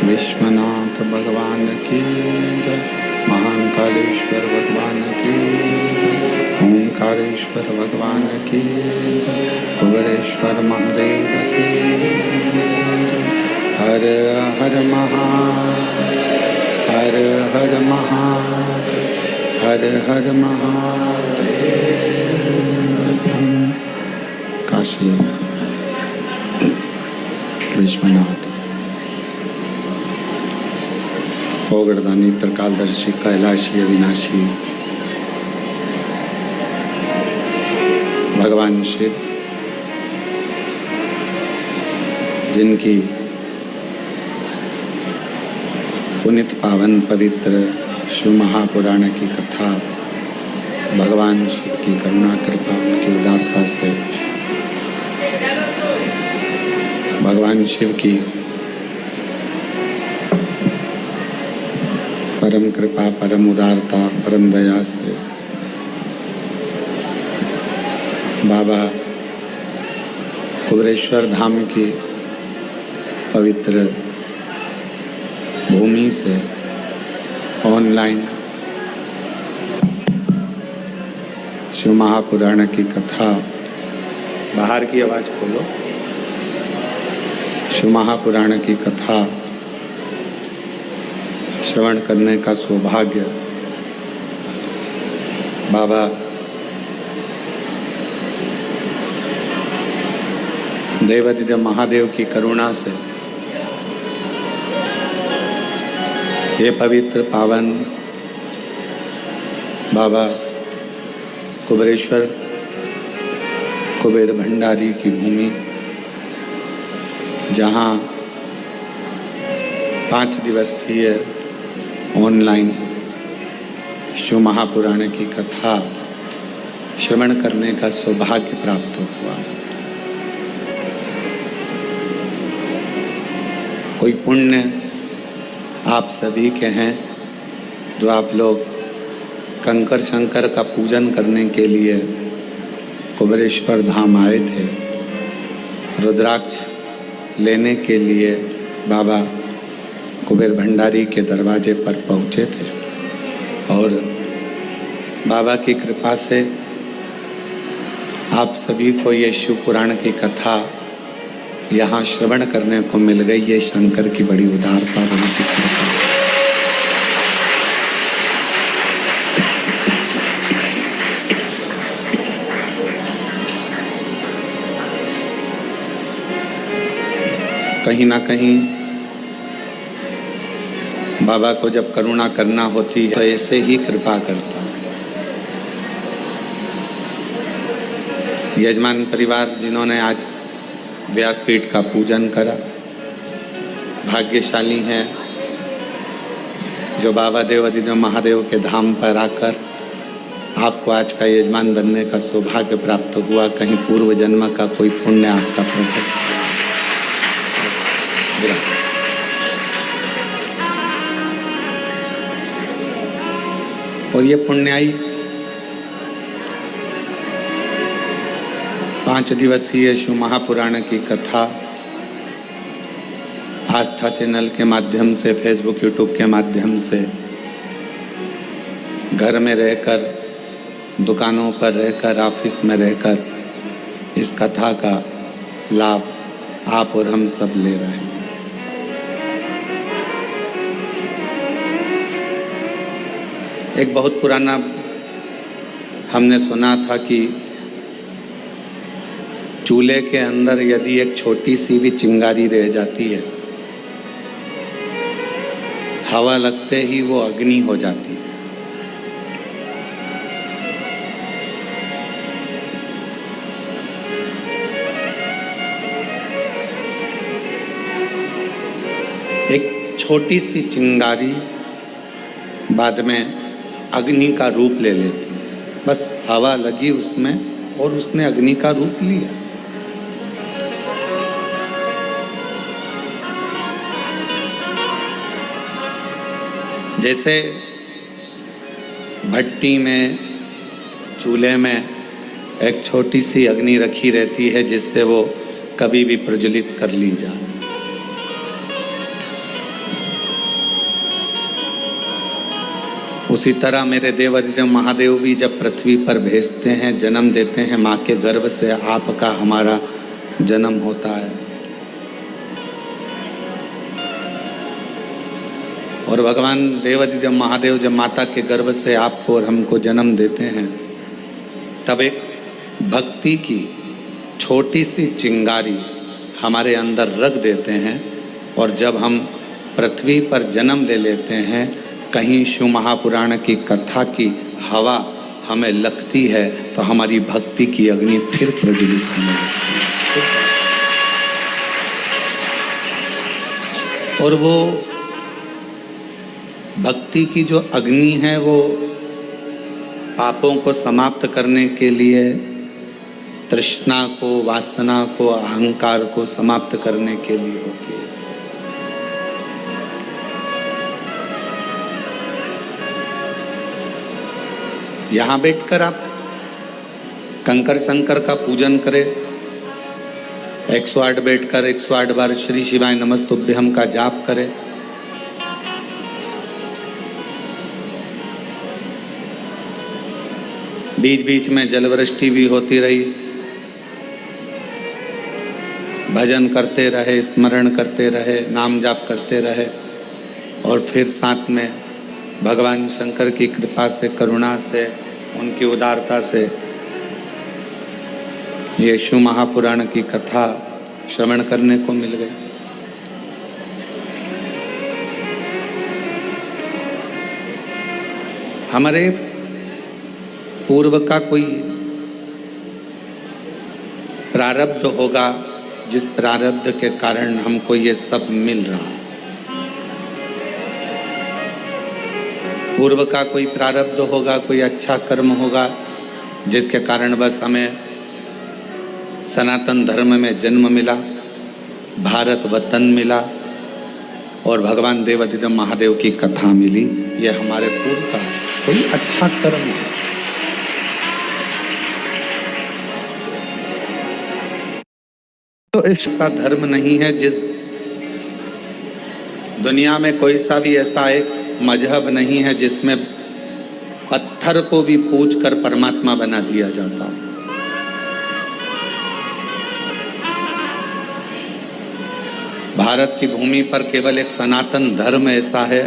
विश्वनाथ भगवान की जय, महाकालेश्वर भगवान की जय, ओंकारेश्वर भगवान की जय, कुबेरेश्वर महादेव की जय। हर हर महादेव, हर हर महादेव, हर हर महादेव। काशी विश्वनाथ ओगड़दानी त्रिकालदर्शी कैलाशी अविनाशी भगवान शिव, जिनकी पुनित पावन पवित्र शिव महापुराण की कथा भगवान शिव की करुणा कृपा की उदारता से भगवान शिव की परम कृपा, परम उदारता, परम दया से बाबा कुबेरेश्वर धाम की पवित्र भूमि से ऑनलाइन शिव महापुराण की कथा, बाहर की आवाज खोलो, शिव महापुराण की कथा श्रवण करने का सौभाग्य बाबा देवादिदेव महादेव की करुणा से ये पवित्र पावन बाबा कुबेरेश्वर कुबेर भंडारी की भूमि, जहाँ 5 दिवसीय ऑनलाइन शिव महापुराण की कथा श्रवण करने का सौभाग्य प्राप्त हुआ। कोई पुण्य आप सभी के हैं जो आप लोग कंकर शंकर का पूजन करने के लिए कुबेरेश्वर धाम आए थे, रुद्राक्ष लेने के लिए बाबा कुबेर भंडारी के दरवाजे पर पहुँचे थे और बाबा की कृपा से आप सभी को ये शिव पुराण की कथा यहाँ श्रवण करने को मिल गई। ये शंकर की बड़ी उदारता, बड़ी कृपा। कहीं ना कहीं बाबा को जब करुणा करना होती है तो ऐसे ही कृपा करता है। यजमान परिवार जिन्होंने आज व्यासपीठ का पूजन करा भाग्यशाली हैं, जो बाबा देवादिदेव महादेव के धाम पर आकर आपको आज का यजमान बनने का सौभाग्य प्राप्त हुआ। कहीं पूर्व जन्म का कोई पुण्य आपका प्रकट। और ये पुण्याई 5 दिवसीय शिव महापुराण की कथा आस्था चैनल के माध्यम से, फेसबुक यूट्यूब के माध्यम से, घर में रहकर, दुकानों पर रहकर, ऑफिस में रहकर इस कथा का लाभ आप और हम सब ले रहे हैं। एक बहुत पुराना हमने सुना था कि चूल्हे के अंदर यदि एक छोटी सी भी चिंगारी रह जाती है, हवा लगते ही वो अग्नि हो जाती है। छोटी सी चिंगारी बाद में अग्नि का रूप ले लेती है। बस हवा लगी उसमें और उसने अग्नि का रूप लिया। जैसे भट्टी में, चूल्हे में एक छोटी सी अग्नि रखी रहती है जिससे वो कभी भी प्रज्वलित कर ली जाए। उसी तरह मेरे देवाधिदेव महादेव भी जब पृथ्वी पर भेजते हैं, जन्म देते हैं, माँ के गर्भ से आपका हमारा जन्म होता है। और भगवान देवाधिदेव महादेव जब माता के गर्भ से आपको और हमको जन्म देते हैं, तब एक भक्ति की छोटी सी चिंगारी हमारे अंदर रख देते हैं। और जब हम पृथ्वी पर जन्म ले लेते हैं, कहीं शिव महापुराण की कथा की हवा हमें लगती है तो हमारी भक्ति की अग्नि फिर प्रज्वलित होने लगती है। और वो भक्ति की जो अग्नि है वो पापों को समाप्त करने के लिए, तृष्णा को, वासना को, अहंकार को समाप्त करने के लिए होती है। यहाँ बैठकर आप कंकर शंकर का पूजन करें, 108 बैठकर 108 बार श्री शिवाय नमस्तुभ्यम का जाप करें। बीच बीच में जलवृष्टि भी होती रही, भजन करते रहे, स्मरण करते रहे, नाम जाप करते रहे। और फिर साथ में भगवान शंकर की कृपा से, करुणा से, उनकी उदारता से ये शिव महापुराण की कथा श्रवण करने को मिल गई। हमारे पूर्व का कोई प्रारब्ध होगा जिस प्रारब्ध के कारण हमको ये सब मिल रहा है। पूर्व का कोई प्रारब्ध होगा, कोई अच्छा कर्म होगा जिसके कारण बस हमें सनातन धर्म में जन्म मिला, भारत वतन मिला और भगवान देवाधिदेव महादेव की कथा मिली। ये हमारे पूर्व का कोई अच्छा कर्म है। तो ऐसा धर्म नहीं है, जिस दुनिया में कोई सा भी ऐसा एक मजहब नहीं है जिसमें पत्थर को भी पूज कर परमात्मा बना दिया जाता। भारत की भूमि पर केवल एक सनातन धर्म ऐसा है,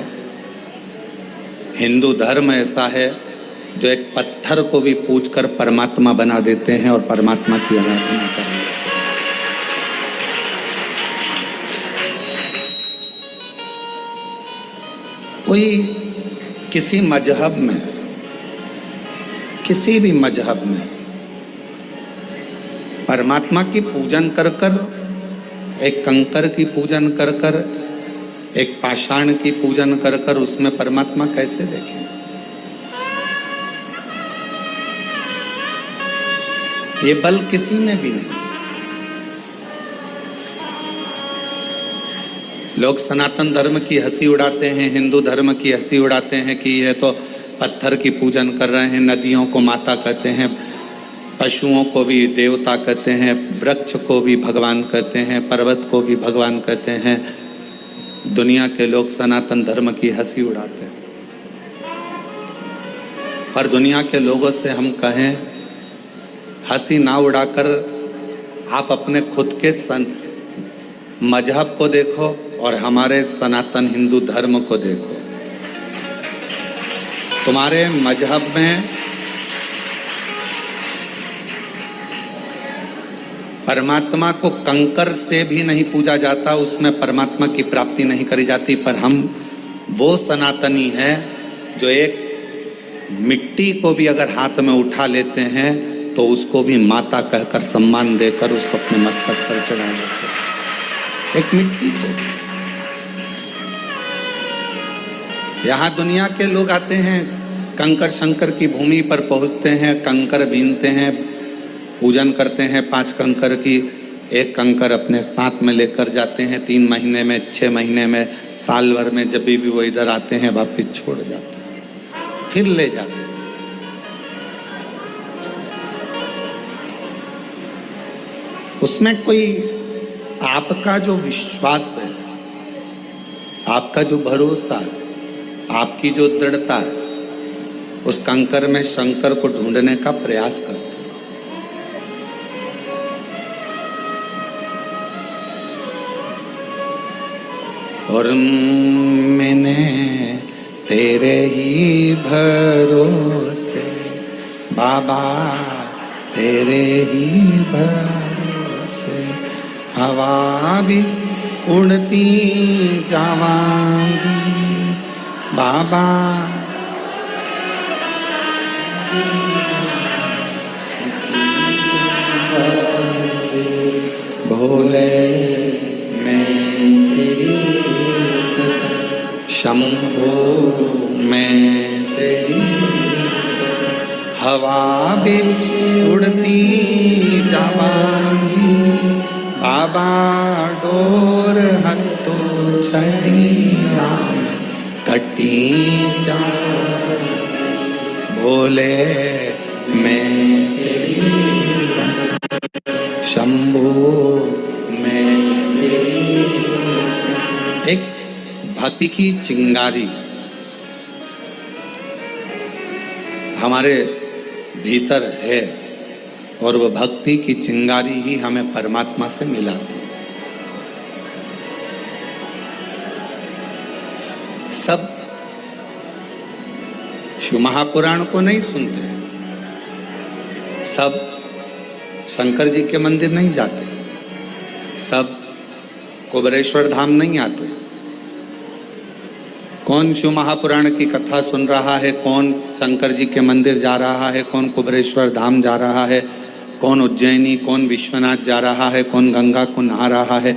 हिंदू धर्म ऐसा है जो एक पत्थर को भी पूज कर परमात्मा बना देते हैं और परमात्मा की आराधना करते हैं। कोई किसी मजहब में, किसी भी मजहब में परमात्मा की पूजन कर कर, एक कंकर की पूजन कर कर, एक पाषाण की पूजन कर कर उसमें परमात्मा कैसे देखें? ये बल किसी में भी नहीं। लोग सनातन धर्म की हंसी उड़ाते हैं, हिंदू धर्म की हंसी उड़ाते हैं कि ये तो पत्थर की पूजन कर रहे हैं, नदियों को माता कहते हैं, पशुओं को भी देवता कहते हैं, वृक्ष को भी भगवान कहते हैं, पर्वत को भी भगवान कहते हैं। दुनिया के लोग सनातन धर्म की हंसी उड़ाते हैं। पर दुनिया के लोगों से हम कहें, हंसी ना उड़ाकर आप अपने खुद के मजहब को देखो और हमारे सनातन हिंदू धर्म को देखो। तुम्हारे मजहब में परमात्मा को कंकर से भी नहीं पूजा जाता, उसमें परमात्मा की प्राप्ति नहीं करी जाती। पर हम वो सनातनी हैं जो एक मिट्टी को भी अगर हाथ में उठा लेते हैं तो उसको भी माता कहकर सम्मान देकर उसको अपने मस्तक पर चढ़ा देते हैं। एक मिट्टी को यहाँ दुनिया के लोग आते हैं, कंकर शंकर की भूमि पर पहुँचते हैं, कंकर बीनते हैं, पूजन करते हैं 5 कंकर की। एक कंकर अपने साथ में लेकर जाते हैं, 3 महीने में, 6 महीने में, साल भर में, जब भी वो इधर आते हैं वापिस छोड़ जाते हैं, फिर ले जाते हैं। उसमें कोई आपका जो विश्वास है, आपका जो भरोसा है, आपकी जो दृढ़ता है, उस कंकर में शंकर को ढूंढने का प्रयास करते हैं। और मैंने तेरे ही भरोसे बाबा, तेरे ही भरोसे हवा भी उड़ती जावांगी बाबा। भोले मैं तेरी, शंभो मैं तेरी, हवा भी उड़ती जावांगी बाबा। डोर हत्तो छड़ी राम कटी जा, भोले मैं तेरी, शंभो मैं तेरी। एक भक्ति की चिंगारी हमारे भीतर है, और वह भक्ति की चिंगारी ही हमें परमात्मा से मिलाती है। सब शिव महापुराण को नहीं सुनते, सब शंकर जी के मंदिर नहीं जाते, सब कुबेरेश्वर धाम नहीं आते। कौन शिव महापुराण की कथा सुन रहा है, कौन शंकर जी के मंदिर जा रहा है, कौन कुबेरेश्वर धाम जा रहा है, कौन उज्जैनी, कौन विश्वनाथ जा रहा है, कौन गंगा को नहा रहा है,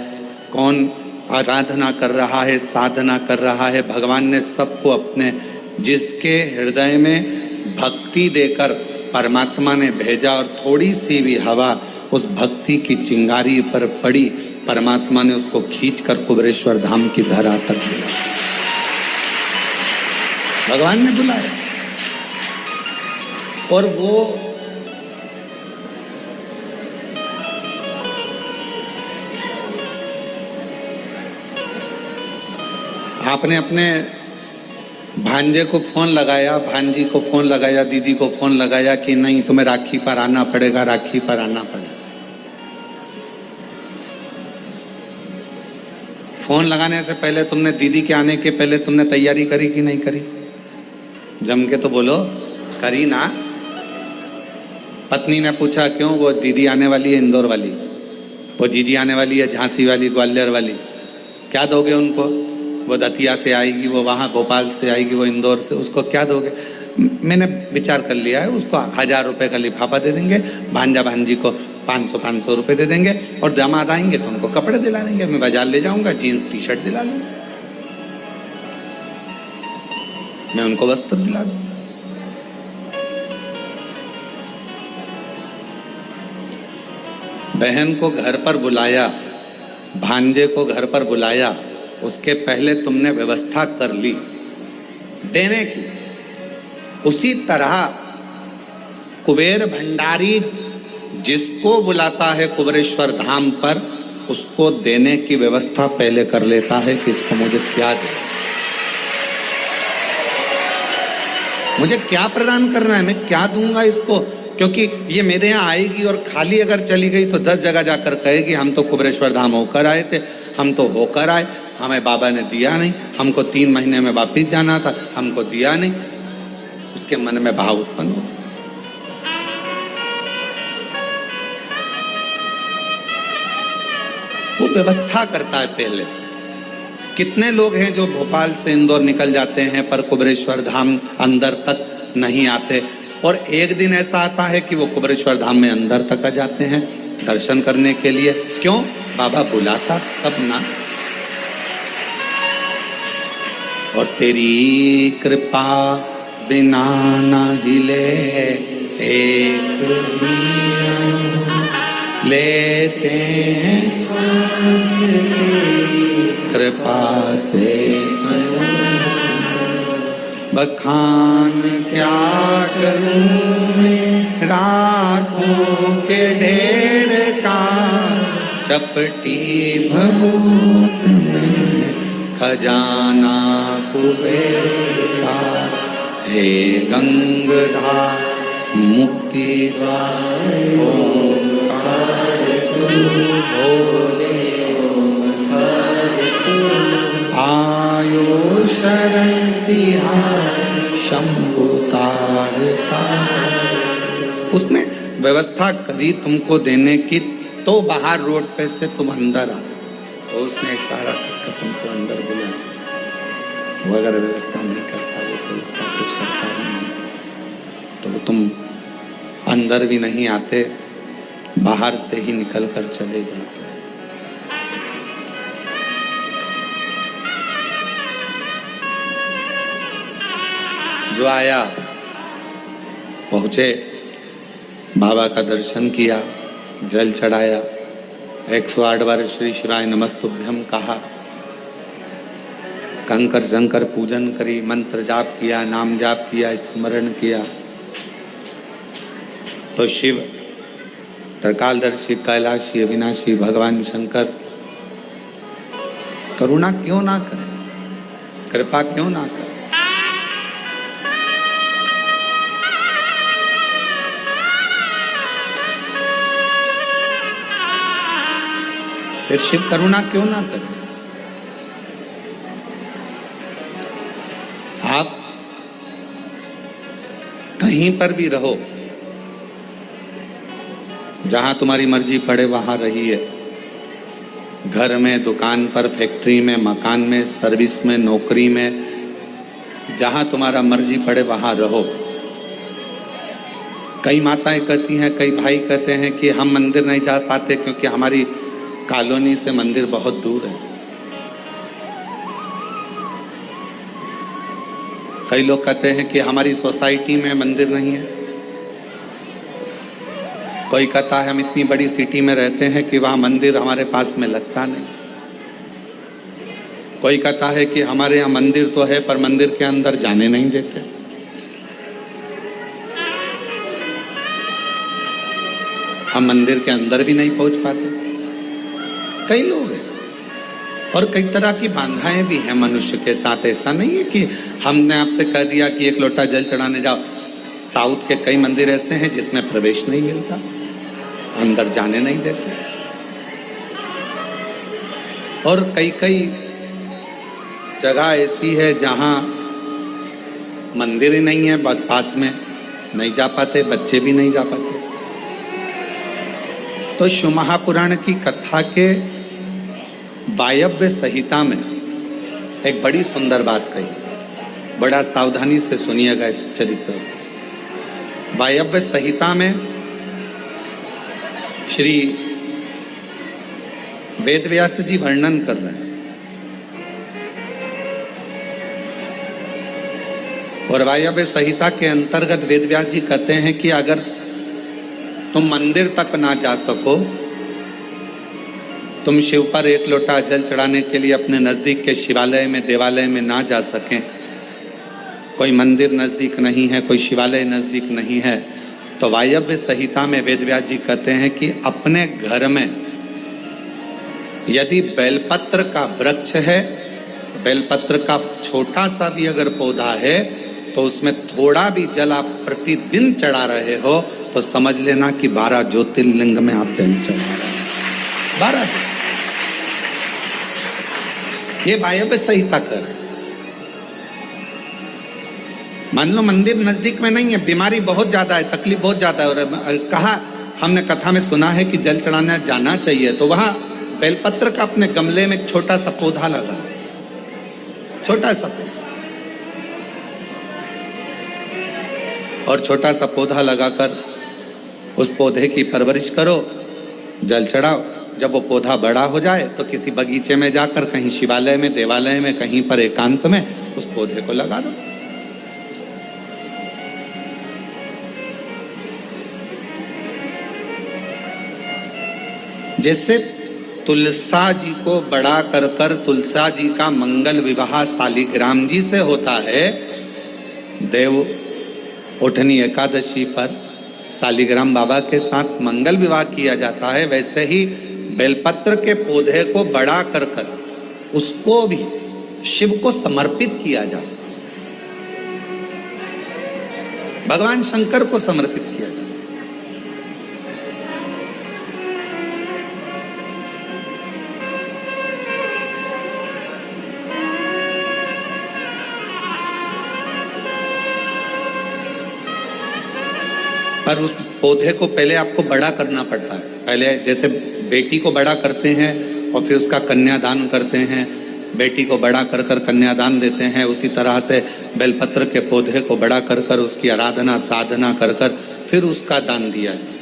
कौन आराधना कर रहा है, साधना कर रहा है। भगवान ने सबको अपने, जिसके हृदय में भक्ति देकर परमात्मा ने भेजा, और थोड़ी सी भी हवा उस भक्ति की चिंगारी पर पड़ी, परमात्मा ने उसको खींचकर कुबेरेश्वर धाम की धरा तक दिया। भगवान ने बुलाया, और वो आपने अपने भांजे को फोन लगाया, भांजी को फोन लगाया, दीदी को फोन लगाया कि नहीं तुम्हें राखी पर आना पड़ेगा, राखी पर आना पड़ेगा। फोन लगाने से पहले तुमने, दीदी के आने के पहले तुमने तैयारी करी कि नहीं करी? जम के तो बोलो, करी ना। पत्नी ने पूछा क्यों? वो दीदी आने वाली है इंदौर वाली, वो जीजी आने वाली है झांसी वाली, ग्वालियर वाली, क्या दोगे उनको? वो दतिया से आएगी, वो वहाँ भोपाल से आएगी, वो इंदौर से, उसको क्या दोगे? मैंने विचार कर लिया है, उसको 1000 रुपये का लिफाफा दे देंगे, भांजा भांजी को 500 रुपये दे देंगे, और दामाद आएंगे तो उनको कपड़े दिला देंगे। मैं बाजार ले जाऊंगा, जीन्स टी शर्ट दिला दूंगा, मैं उनको वस्त्र दिला दूंगा। बहन को घर पर बुलाया, भांजे को घर पर बुलाया, उसके पहले तुमने व्यवस्था कर ली देने की। उसी तरह कुबेर भंडारी जिसको बुलाता है कुबेरेश्वर धाम पर, उसको देने की व्यवस्था पहले कर लेता है कि इसको मुझे क्या दे, मुझे क्या प्रदान करना है, मैं क्या दूंगा इसको। क्योंकि ये मेरे यहाँ आएगी और खाली अगर चली गई तो 10 जगह जाकर कहेगी हम तो कुबेरेश्वर धाम होकर आए थे, हम तो होकर आए, हमें बाबा ने दिया नहीं, हमको 3 महीने में वापिस जाना था, हमको दिया नहीं। उसके मन में भाव उत्पन्न हो। वो व्यवस्था करता है पहले। कितने लोग हैं जो भोपाल से इंदौर निकल जाते हैं पर कुबेरेश्वर धाम अंदर तक नहीं आते, और एक दिन ऐसा आता है कि वो कुबेरेश्वर धाम में अंदर तक आ जाते हैं दर्शन करने के लिए। क्यों? बाबा बुलाता तब ना। और तेरी कृपा बिना न हिले एक भी अणु, लेते हैं सांस तेरी कृपा से अणु। बखान क्या करूं मैं रातों के ढेर का, चपटी भभूत में खजाना कुबेर का। हे गंगाधर मुक्ति द्वार ओंकार तू, भोले ओंकार तू। आयो शरण तिहार शंभु तारता। उसने व्यवस्था करी तुमको देने की, तो बाहर रोड पे से तुम अंदर आ, तो उसने इशारा करके तुमको अंदर बुलाया। वो अगर व्यवस्था नहीं करता, वो व्यवस्था कुछ करता ही नहीं, तो वो तुम अंदर भी नहीं आते, बाहर से ही निकल कर चले जाते। जो आया पहुंचे, बाबा का दर्शन किया, जल चढ़ाया, 108 बार श्री शिवाय नमस्तुभ्यम कहा, कंकर शंकर पूजन करी, मंत्र जाप किया, नाम जाप किया, स्मरण किया, तो शिव त्रिकालदर्शी कैलाशी अविनाशी भगवान शंकर करुणा क्यों ना करें, कृपा क्यों ना करें। फिर शिव करुणा क्यों ना करे। आप कहीं पर भी रहो, जहां तुम्हारी मर्जी पड़े वहां रहिए, घर में, दुकान पर, फैक्ट्री में, मकान में, सर्विस में, नौकरी में, जहां तुम्हारा मर्जी पड़े वहां रहो। कई माताएं कहती हैं, कई भाई कहते हैं कि हम मंदिर नहीं जा पाते क्योंकि हमारी कॉलोनी से मंदिर बहुत दूर है। कई लोग कहते हैं कि हमारी सोसाइटी में मंदिर नहीं है। कोई कहता है हम इतनी बड़ी सिटी में रहते हैं कि वहां मंदिर हमारे पास में लगता नहीं। कोई कहता है कि हमारे यहाँ मंदिर तो है पर मंदिर के अंदर जाने नहीं देते। हम मंदिर के अंदर भी नहीं पहुंच पाते। कई लोग हैं और कई तरह की बाधाएं भी हैं मनुष्य के साथ। ऐसा नहीं है कि हमने आपसे कह दिया कि एक लोटा जल चढ़ाने जाओ। साउथ के कई मंदिर ऐसे हैं जिसमें प्रवेश नहीं मिलता, अंदर जाने नहीं देते। और कई कई जगह ऐसी है जहां मंदिर ही नहीं है, पास में नहीं जा पाते, बच्चे भी नहीं जा पाते। तो शिव महापुराण की कथा के वायव्य संहिता में एक बड़ी सुंदर बात कही, बड़ा सावधानी से सुनिएगा इस चरित्र। वायव्य संहिता में श्री वेदव्यास जी वर्णन कर रहे हैं, और वायव्य संहिता के अंतर्गत वेदव्यास जी कहते हैं कि अगर तुम मंदिर तक ना जा सको, तुम शिव पर एक लोटा जल चढ़ाने के लिए अपने नजदीक के शिवालय में, देवालय में ना जा सकें, कोई मंदिर नजदीक नहीं है, कोई शिवालय नजदीक नहीं है, तो वायव्य संहिता में वेदव्यास जी कहते हैं कि अपने घर में यदि बेलपत्र का वृक्ष है, बेलपत्र का छोटा सा भी अगर पौधा है, तो उसमें थोड़ा भी जल आप प्रतिदिन चढ़ा रहे हो तो समझ लेना कि 12 ज्योतिर्लिंग में आप जल चढ़ा रहे हैं। 12। ये वायव्य संहिता कर। मान लो मंदिर नजदीक में नहीं है, बीमारी बहुत ज्यादा है, तकलीफ बहुत ज्यादा है, और कहा हमने कथा में सुना है कि जल चढ़ाने जाना चाहिए, तो वहां बेलपत्र का अपने गमले में एक छोटा सा पौधा लगा, छोटा सा पौधा, और छोटा सा पौधा लगाकर उस पौधे की परवरिश करो, जल चढ़ाओ। जब वो पौधा बड़ा हो जाए तो किसी बगीचे में जाकर, कहीं शिवालय में, देवालय में, कहीं पर एकांत में उस पौधे को लगा दो। जैसे तुलसा जी को बड़ा कर कर तुलसा जी का मंगल विवाह शालिग्राम जी से होता है, देव उठनी एकादशी पर शालिग्राम बाबा के साथ मंगल विवाह किया जाता है, वैसे ही बेलपत्र के पौधे को बड़ा कर कर उसको भी शिव को समर्पित किया जाता है, भगवान शंकर को समर्पित किया जाता है। पर उस पौधे को पहले आपको बड़ा करना पड़ता है। पहले जैसे बेटी को बड़ा करते हैं और फिर उसका कन्यादान करते हैं, बेटी को बड़ा कर कर कन्यादान देते हैं, उसी तरह से बेलपत्र के पौधे को बड़ा कर कर उसकी आराधना साधना कर कर फिर उसका दान दिया जाए।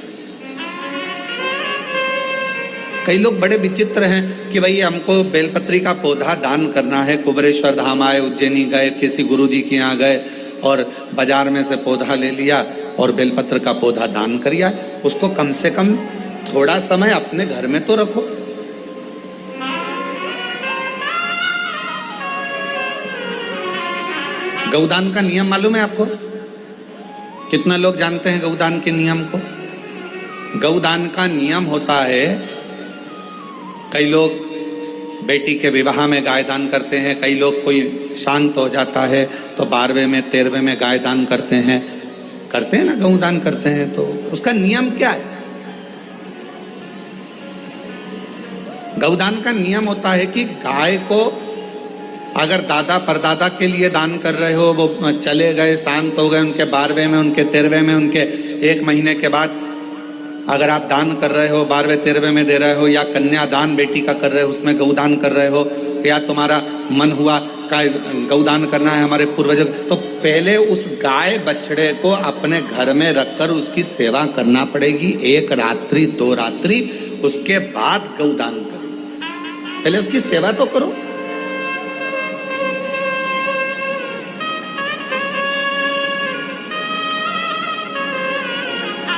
कई लोग बड़े विचित्र हैं कि भाई हमको बेलपत्री का पौधा दान करना है, कुबरेश्वर धाम आए, उज्जैनी गए, किसी गुरुजी के यहाँ गए और बाजार में से पौधा ले लिया और बेलपत्र का पौधा दान करिए। उसको कम से कम थोड़ा समय अपने घर में तो रखो। गौदान का नियम मालूम है आपको? कितना लोग जानते हैं गौदान के नियम को? गौदान का नियम होता है, कई लोग बेटी के विवाह में गाय दान करते हैं, कई लोग कोई शांत हो जाता है तो 12वें में 13वें में गाय दान करते हैं ना, गौदान करते हैं। तो उसका नियम क्या है? गौदान का नियम होता है कि गाय को अगर दादा परदादा के लिए दान कर रहे हो, वो चले गए, शांत हो गए, उनके 12वें में, उनके 13वें में, उनके 1 महीने के बाद अगर आप दान कर रहे हो, 12वें 13वें में दे रहे हो, या कन्यादान बेटी का कर रहे हो, उसमें गौदान कर रहे हो, या तुम्हारा मन हुआ का गौदान करना है हमारे पूर्वजों, तो पहले उस गाय बछड़े को अपने घर में रखकर उसकी सेवा करना पड़ेगी 1 रात्रि 2 रात्रि, उसके बाद गौदान करो। पहले उसकी सेवा तो करो।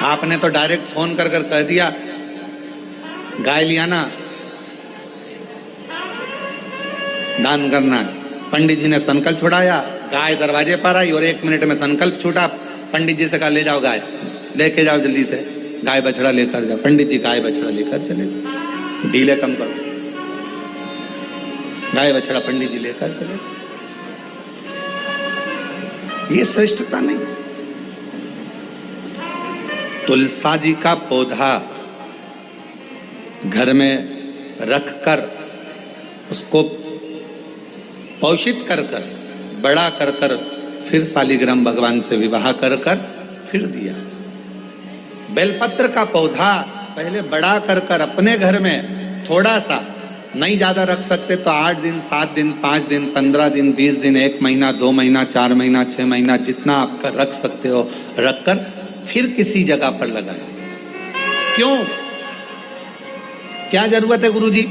आपने तो डायरेक्ट फोन कर कर कह दिया गाय लिया ना, दान करना है। पंडित जी ने संकल्प छुड़ाया, गाय दरवाजे पर आई और 1 मिनट में संकल्प छूटा। पंडित जी से कहा ले जाओ गाय, लेके जाओ जल्दी से, गाय बछड़ा लेकर जाओ। पंडित जी गाय बछड़ा लेकर चले, डीले कम करो, गाय बछड़ा पंडित जी लेकर चले। ये श्रेष्ठता नहीं। तुलसा जी का पौधा घर में रखकर उसको पोषित कर कर बड़ा कर कर फिर शालिग्राम भगवान से विवाह कर कर फिर दिया। बेलपत्र का पौधा पहले बड़ा कर कर अपने घर में थोड़ा सा, नहीं ज्यादा रख सकते तो 8 दिन 7 दिन 5 दिन 15 दिन 20 दिन 1 महीना 2 महीना 4 महीना 6 महीना जितना आपका रख सकते हो रखकर फिर किसी जगह पर लगाए। क्यों? क्या जरूरत है गुरुजी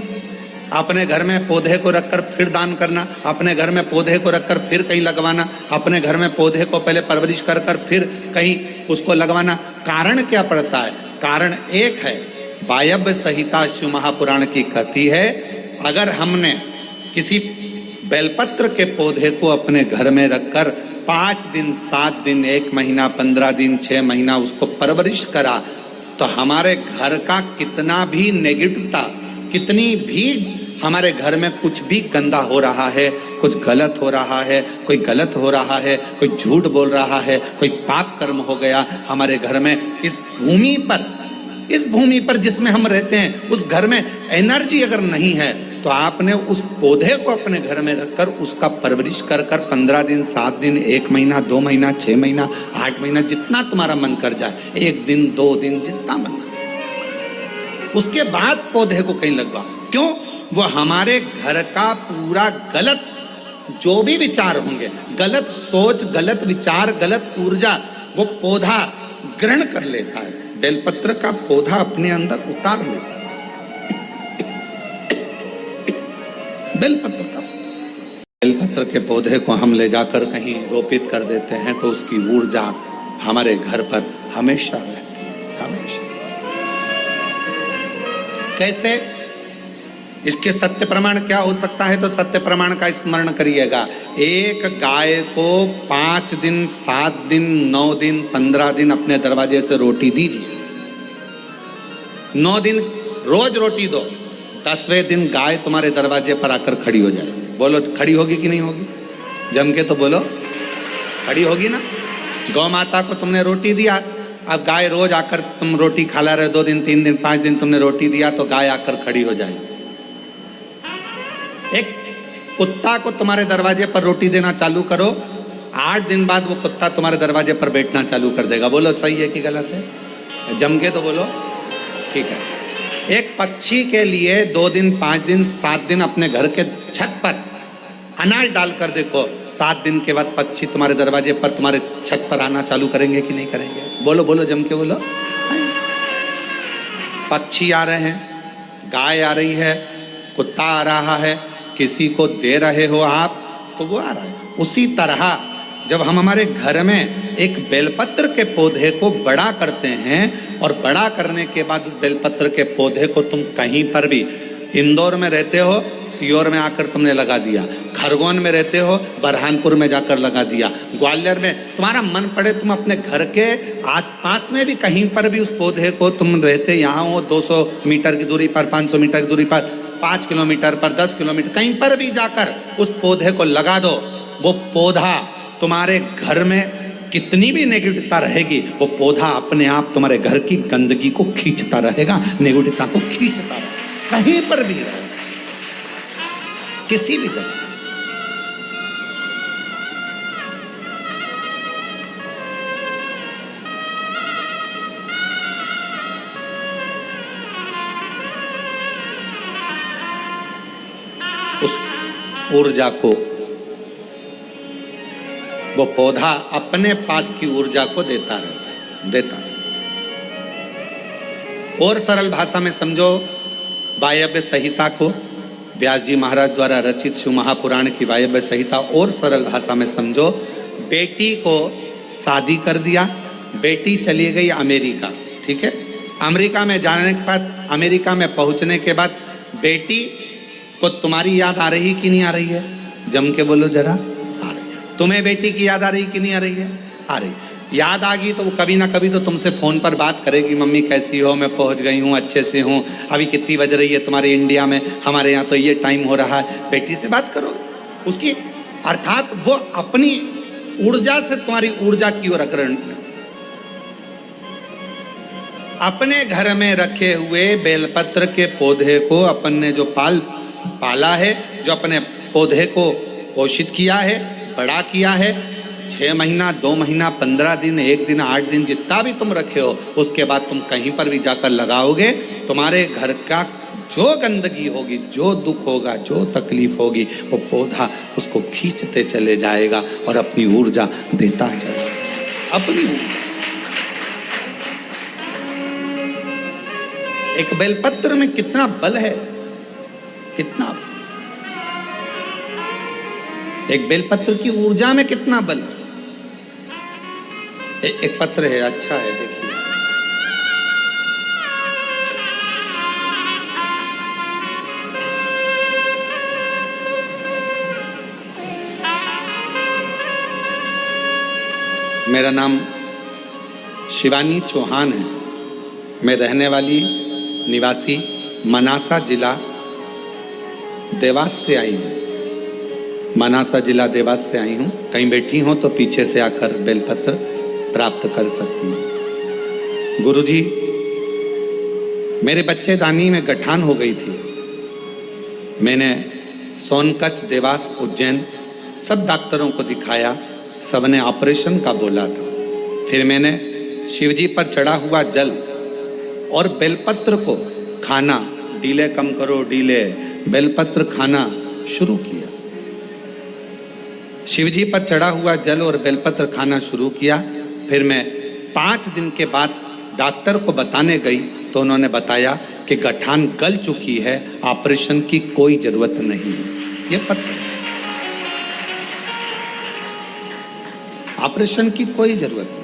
अपने घर में पौधे को रखकर फिर दान करना, अपने घर में पौधे को रखकर फिर कहीं लगवाना, अपने घर में पौधे को पहले परवरिश कर कर फिर कहीं उसको लगवाना? कारण क्या पड़ता है? कारण एक है, वायव्य संहिता शिव महापुराण की कथी है, अगर हमने किसी बेलपत्र के पौधे को अपने घर में रखकर 5 दिन 7 दिन 1 महीना 15 दिन 6 महीना उसको परवरिश करा तो हमारे घर का कितना भी नेगेटिवता, कितनी भी हमारे घर में कुछ भी गंदा हो रहा है, कुछ गलत हो रहा है, कोई गलत हो रहा है, कोई झूठ बोल रहा है, कोई पाप कर्म हो गया हमारे घर में, इस भूमि पर जिसमें हम रहते हैं उस घर में एनर्जी अगर नहीं है तो आपने उस पौधे को अपने घर में रखकर उसका परवरिश कर कर 15 दिन 7 दिन 1 महीना 2 महीना 6 महीना 8 महीना जितना तुम्हारा मन कर जाए, 1 दिन 2 दिन जितना मन, उसके बाद पौधे को कहीं लगवा। क्यों? वो हमारे घर का पूरा गलत जो भी विचार होंगे, गलत सोच, गलत विचार, गलत ऊर्जा वो पौधा ग्रहण कर लेता है। बेलपत्र का पौधा अपने अंदर उतार लेता है। बेलपत्र का बेलपत्र के पौधे को हम ले जाकर कहीं रोपित कर देते हैं तो उसकी ऊर्जा हमारे घर पर हमेशा रहती है, हमेशा। कैसे? इसके सत्य प्रमाण क्या हो सकता है? तो सत्य प्रमाण का स्मरण करिएगा। एक गाय को 5 दिन, 7 दिन, 9 दिन, 15 दिन अपने दरवाजे से रोटी दीजिए। 9 दिन रोज रोटी दो, 10वें दिन गाय तुम्हारे दरवाजे पर आकर खड़ी हो जाए। बोलो खड़ी होगी कि नहीं होगी? जम के तो बोलो, खड़ी होगी ना। गौ माता को तुमने रोटी दिया, अब गाय रोज आकर तुम रोटी खा ला रहे, 2 दिन, 3 दिन, 5 दिन तुमने रोटी दिया तो गाय आकर खड़ी हो जाए। एक कुत्ता को तुम्हारे दरवाजे पर रोटी देना चालू करो, 8 दिन बाद वो कुत्ता तुम्हारे दरवाजे पर बैठना चालू कर देगा। बोलो सही है कि गलत है? जम के तो बोलो, ठीक है। एक पक्षी के लिए 2 दिन, 5 दिन, 7 दिन अपने घर के छत पर अनाज डालकर देखो, 7 दिन के बाद पक्षी तुम्हारे दरवाजे पर, तुम्हारे छत पर आना चालू करेंगे कि नहीं करेंगे? बोलो बोलो, जम के बोलो। पक्षी आ रहे हैं, गाय आ रही है, कुत्ता आ रहा है, किसी को दे रहे हो आप तो वो आ रहा है। उसी तरह जब हम हमारे घर में एक बेलपत्र के पौधे को बड़ा करते हैं और बड़ा करने के बाद उस बेलपत्र के पौधे को तुम कहीं पर भी, इंदौर में रहते हो, सीहोर में आकर तुमने लगा दिया, खरगोन में रहते हो, बरहानपुर में जाकर लगा दिया, ग्वालियर में, तुम्हारा मन पड़े तुम अपने घर के आसपास में भी कहीं पर भी उस पौधे को, तुम रहते यहाँ हो 200 मीटर की दूरी पर, 500 मीटर की दूरी पर, 5 किलोमीटर पर, 10 किलोमीटर, कहीं पर भी जाकर उस पौधे को लगा दो। वो पौधा तुम्हारे घर में कितनी भी नेगेटिवता रहेगी, वो पौधा अपने आप तुम्हारे घर की गंदगी को खींचता रहेगा, नेगेटिवता को खींचता रहेगा, कहीं पर भी रहे, किसी भी जगह। उस ऊर्जा को वो पौधा अपने पास की ऊर्जा को देता रहता है, देता रहता है। और सरल भाषा में समझो, वायव्य संहिता को, व्यास जी महाराज द्वारा रचित शिव महापुराण की वायव्य संहिता और सरल भाषा में समझो। बेटी को शादी कर दिया, बेटी चली गई अमेरिका, ठीक है। अमेरिका में जाने के बाद, अमेरिका में पहुंचने के बाद बेटी को तुम्हारी याद आ रही कि नहीं आ रही है? जम के बोलो जरा। तुम्हें बेटी की याद आ रही कि नहीं आ रही है? आ रही। याद आ गई तो वो कभी ना कभी तो तुमसे फ़ोन पर बात करेगी, मम्मी कैसी हो, मैं पहुंच गई हूँ, अच्छे से हूँ, अभी कितनी बज रही है तुम्हारे इंडिया में, हमारे यहाँ तो ये टाइम हो रहा है। बेटी से बात करो उसकी, अर्थात वो अपनी ऊर्जा से तुम्हारी ऊर्जा की ओर अग्रसर। अपने घर में रखे हुए बेलपत्र के पौधे को अपन ने जो पाला है, जो अपने पौधे को पोषित किया है, बड़ा किया है, 6 महीना, 2 महीना, 15 दिन, 1 दिन, 8 दिन, जितना भी तुम रखे हो, उसके बाद तुम कहीं पर भी जाकर लगाओगे, तुम्हारे घर का जो गंदगी होगी, जो दुख होगा, जो तकलीफ होगी, वो पौधा उसको खींचते चले जाएगा और अपनी ऊर्जा देता चलेगा, अपनी ऊर्जा। एक बेलपत्र में कितना बल है, कितना, एक बेलपत्र की ऊर्जा में कितना बल है। एक पत्र है, अच्छा है, देखिए। मेरा नाम शिवानी चौहान है। मैं रहने वाली निवासी मनासा जिला देवास से आई हूँ। मनासा जिला देवास से आई हूँ। कहीं बैठी हो तो पीछे से आकर बेलपत्र प्राप्त कर सकती हूँ। गुरुजी, मेरे बच्चेदानी में गठान हो गई थी। मैंने सोनकच्छ, देवास, उज्जैन सब डॉक्टरों को दिखाया, सबने ऑपरेशन का बोला था। फिर मैंने शिवजी पर चढ़ा हुआ जल और बेलपत्र को खाना, डीले कम करो डीले, बेलपत्र खाना शुरू किया। शिवजी पर चढ़ा हुआ जल और बेलपत्र खाना शुरू किया। फिर मैं 5 दिन के बाद डॉक्टर को बताने गई तो उन्होंने बताया कि गठान गल चुकी है, ऑपरेशन की कोई जरूरत नहीं है। ये पत्र ऑपरेशन की कोई जरूरत नहीं।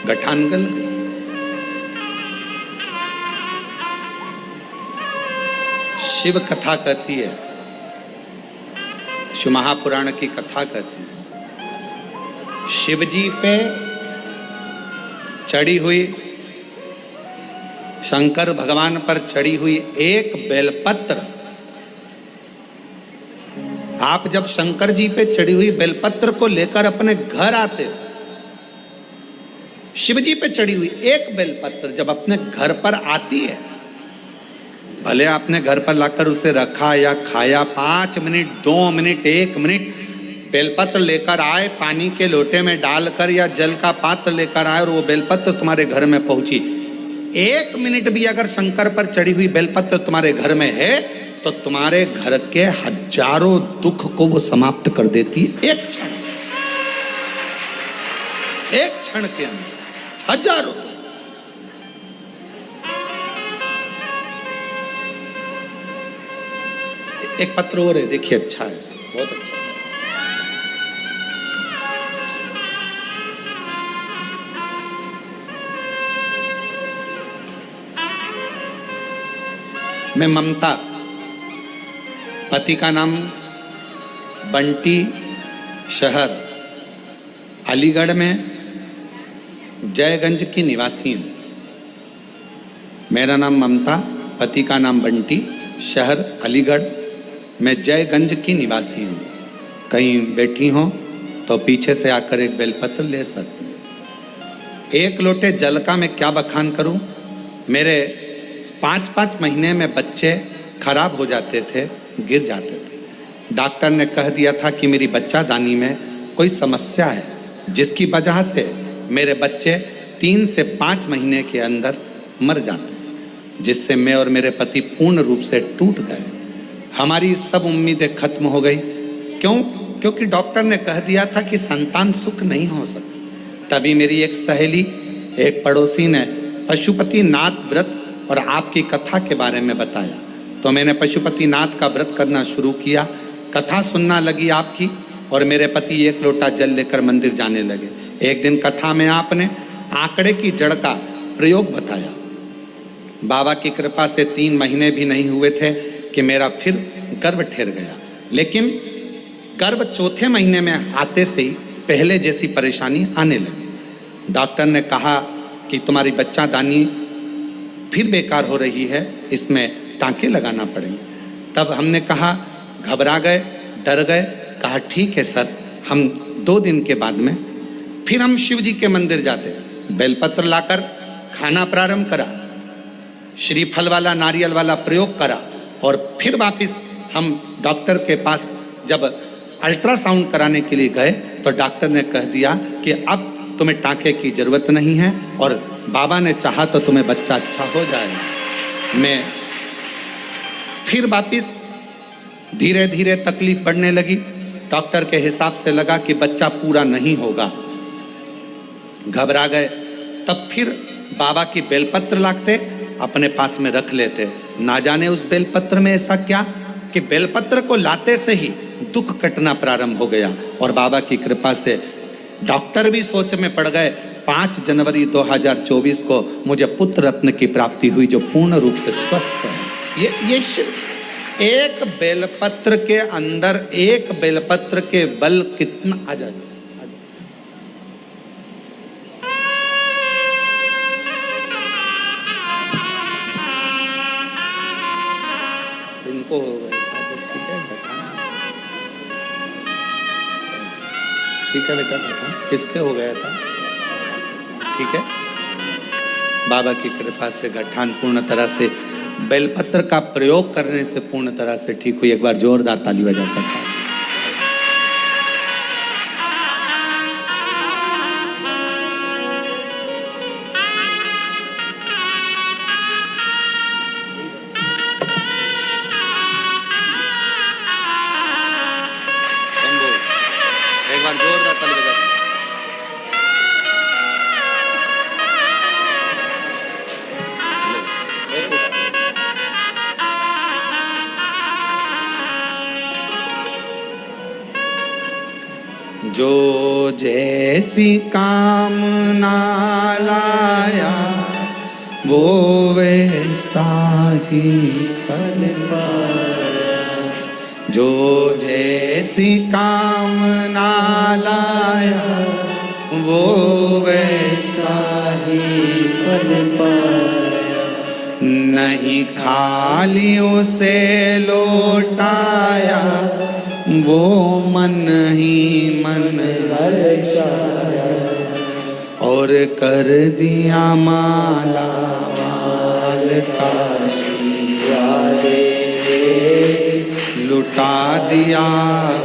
गठान गल गई। शिव कथा कहती है, शिव महापुराण की कथा कहती है, शिव जी पे चढ़ी हुई, शंकर भगवान पर चढ़ी हुई एक बेलपत्र, आप जब शंकर जी पे चढ़ी हुई बेलपत्र को लेकर अपने घर आते, शिव जी पे चढ़ी हुई एक बेलपत्र जब अपने घर पर आती है, भले आपने घर पर लाकर उसे रखा या खाया, 5 मिनट 2 मिनट 1 मिनट बेलपत्र लेकर आए, पानी के लोटे में डालकर या जल का पात्र लेकर आए और वो बेलपत्र तुम्हारे घर में पहुंची, 1 मिनट भी अगर शंकर पर चढ़ी हुई बेलपत्र तुम्हारे घर में है तो तुम्हारे घर के हजारों दुख को वो समाप्त कर देती है। एक क्षण के अंदर हजारों। एक पत्र और है, देखिए, अच्छा है, बहुत अच्छा है। मैं ममता, पति का नाम बंटी, शहर अलीगढ़ में जयगंज की निवासी हूँ। मेरा नाम ममता, पति का नाम बंटी, शहर अलीगढ़, मैं जयगंज की निवासी हूँ। कहीं बैठी हो तो पीछे से आकर एक बेलपत्र ले सकती हूँ। 1 लोटे जल का मैं क्या बखान करूँ। मेरे 5-5 महीने में बच्चे खराब हो जाते थे, गिर जाते थे। डॉक्टर ने कह दिया था कि मेरी बच्चादानी में कोई समस्या है, जिसकी वजह से मेरे बच्चे 3 से 5 महीने के अंदर मर जाते हैं, जिससे मैं और मेरे पति पूर्ण रूप से टूट गए। हमारी सब उम्मीदें खत्म हो गई। क्यों? क्योंकि डॉक्टर ने कह दिया था कि संतान सुख नहीं हो सकती। तभी मेरी एक सहेली, एक पड़ोसी ने पशुपतिनाथ व्रत और आपकी कथा के बारे में बताया, तो मैंने पशुपतिनाथ का व्रत करना शुरू किया। कथा सुनना लगी आपकी, और मेरे पति 1 लोटा जल लेकर मंदिर जाने लगे। एक दिन कथा में आपने आंकड़े की जड़ का प्रयोग बताया। बाबा की कृपा से 3 महीने भी नहीं हुए थे कि मेरा फिर गर्भ ठहर गया, लेकिन गर्भ 4थे महीने में आते से ही पहले जैसी परेशानी आने लगी। डॉक्टर ने कहा कि तुम्हारी बच्चादानी फिर बेकार हो रही है, इसमें टांके लगाना पड़ेंगे। तब हमने कहा, घबरा गए, डर गए, कहा ठीक है सर, हम 2 दिन के बाद में फिर हम शिव जी के मंदिर जाते। बेलपत्र लाकर खाना प्रारंभ करा, श्रीफल वाला नारियल वाला प्रयोग करा, और फिर वापस हम डॉक्टर के पास जब अल्ट्रासाउंड कराने के लिए गए तो डॉक्टर ने कह दिया कि अब तुम्हें टांके की जरूरत नहीं है, और बाबा ने चाहा तो तुम्हें बच्चा अच्छा हो जाएगा। मैं फिर वापस धीरे धीरे तकलीफ बढ़ने लगी। डॉक्टर के हिसाब से लगा कि बच्चा पूरा नहीं होगा। घबरा गए। तब फिर बाबा की बेलपत्र लाते, अपने पास में रख लेते। ना जाने उस बेलपत्र में ऐसा क्या कि बेलपत्र को लाते से ही दुख कटना प्रारंभ हो गया, और बाबा की कृपा से डॉक्टर भी सोच में पड़ गए। 5 जनवरी 2024 को मुझे पुत्र रत्न की प्राप्ति हुई, जो पूर्ण रूप से स्वस्थ है। ये एक बेलपत्र के अंदर, एक बेलपत्र के बल कितना आ जाए। इनको हो गया, ठीक है बेटा, ठीक है बेटा, किसके हो गया था, ठीक है। बाबा की कृपा से गठान पूर्ण तरह से बेलपत्र का प्रयोग करने से पूर्ण तरह से ठीक हुई। एक बार जोरदार ताली बजाकर साथ। एक बार जोरदार ताली बजाकर। जो जैसी कामना लाया वो वैसा ही फल पाया। जो जैसी कामना लाया वो वैसा ही फल पाया। नहीं खाली उसे लौटाया वो मन ही मन हर्षाया। और कर दिया माला माल काशी वाले, लुटा दिया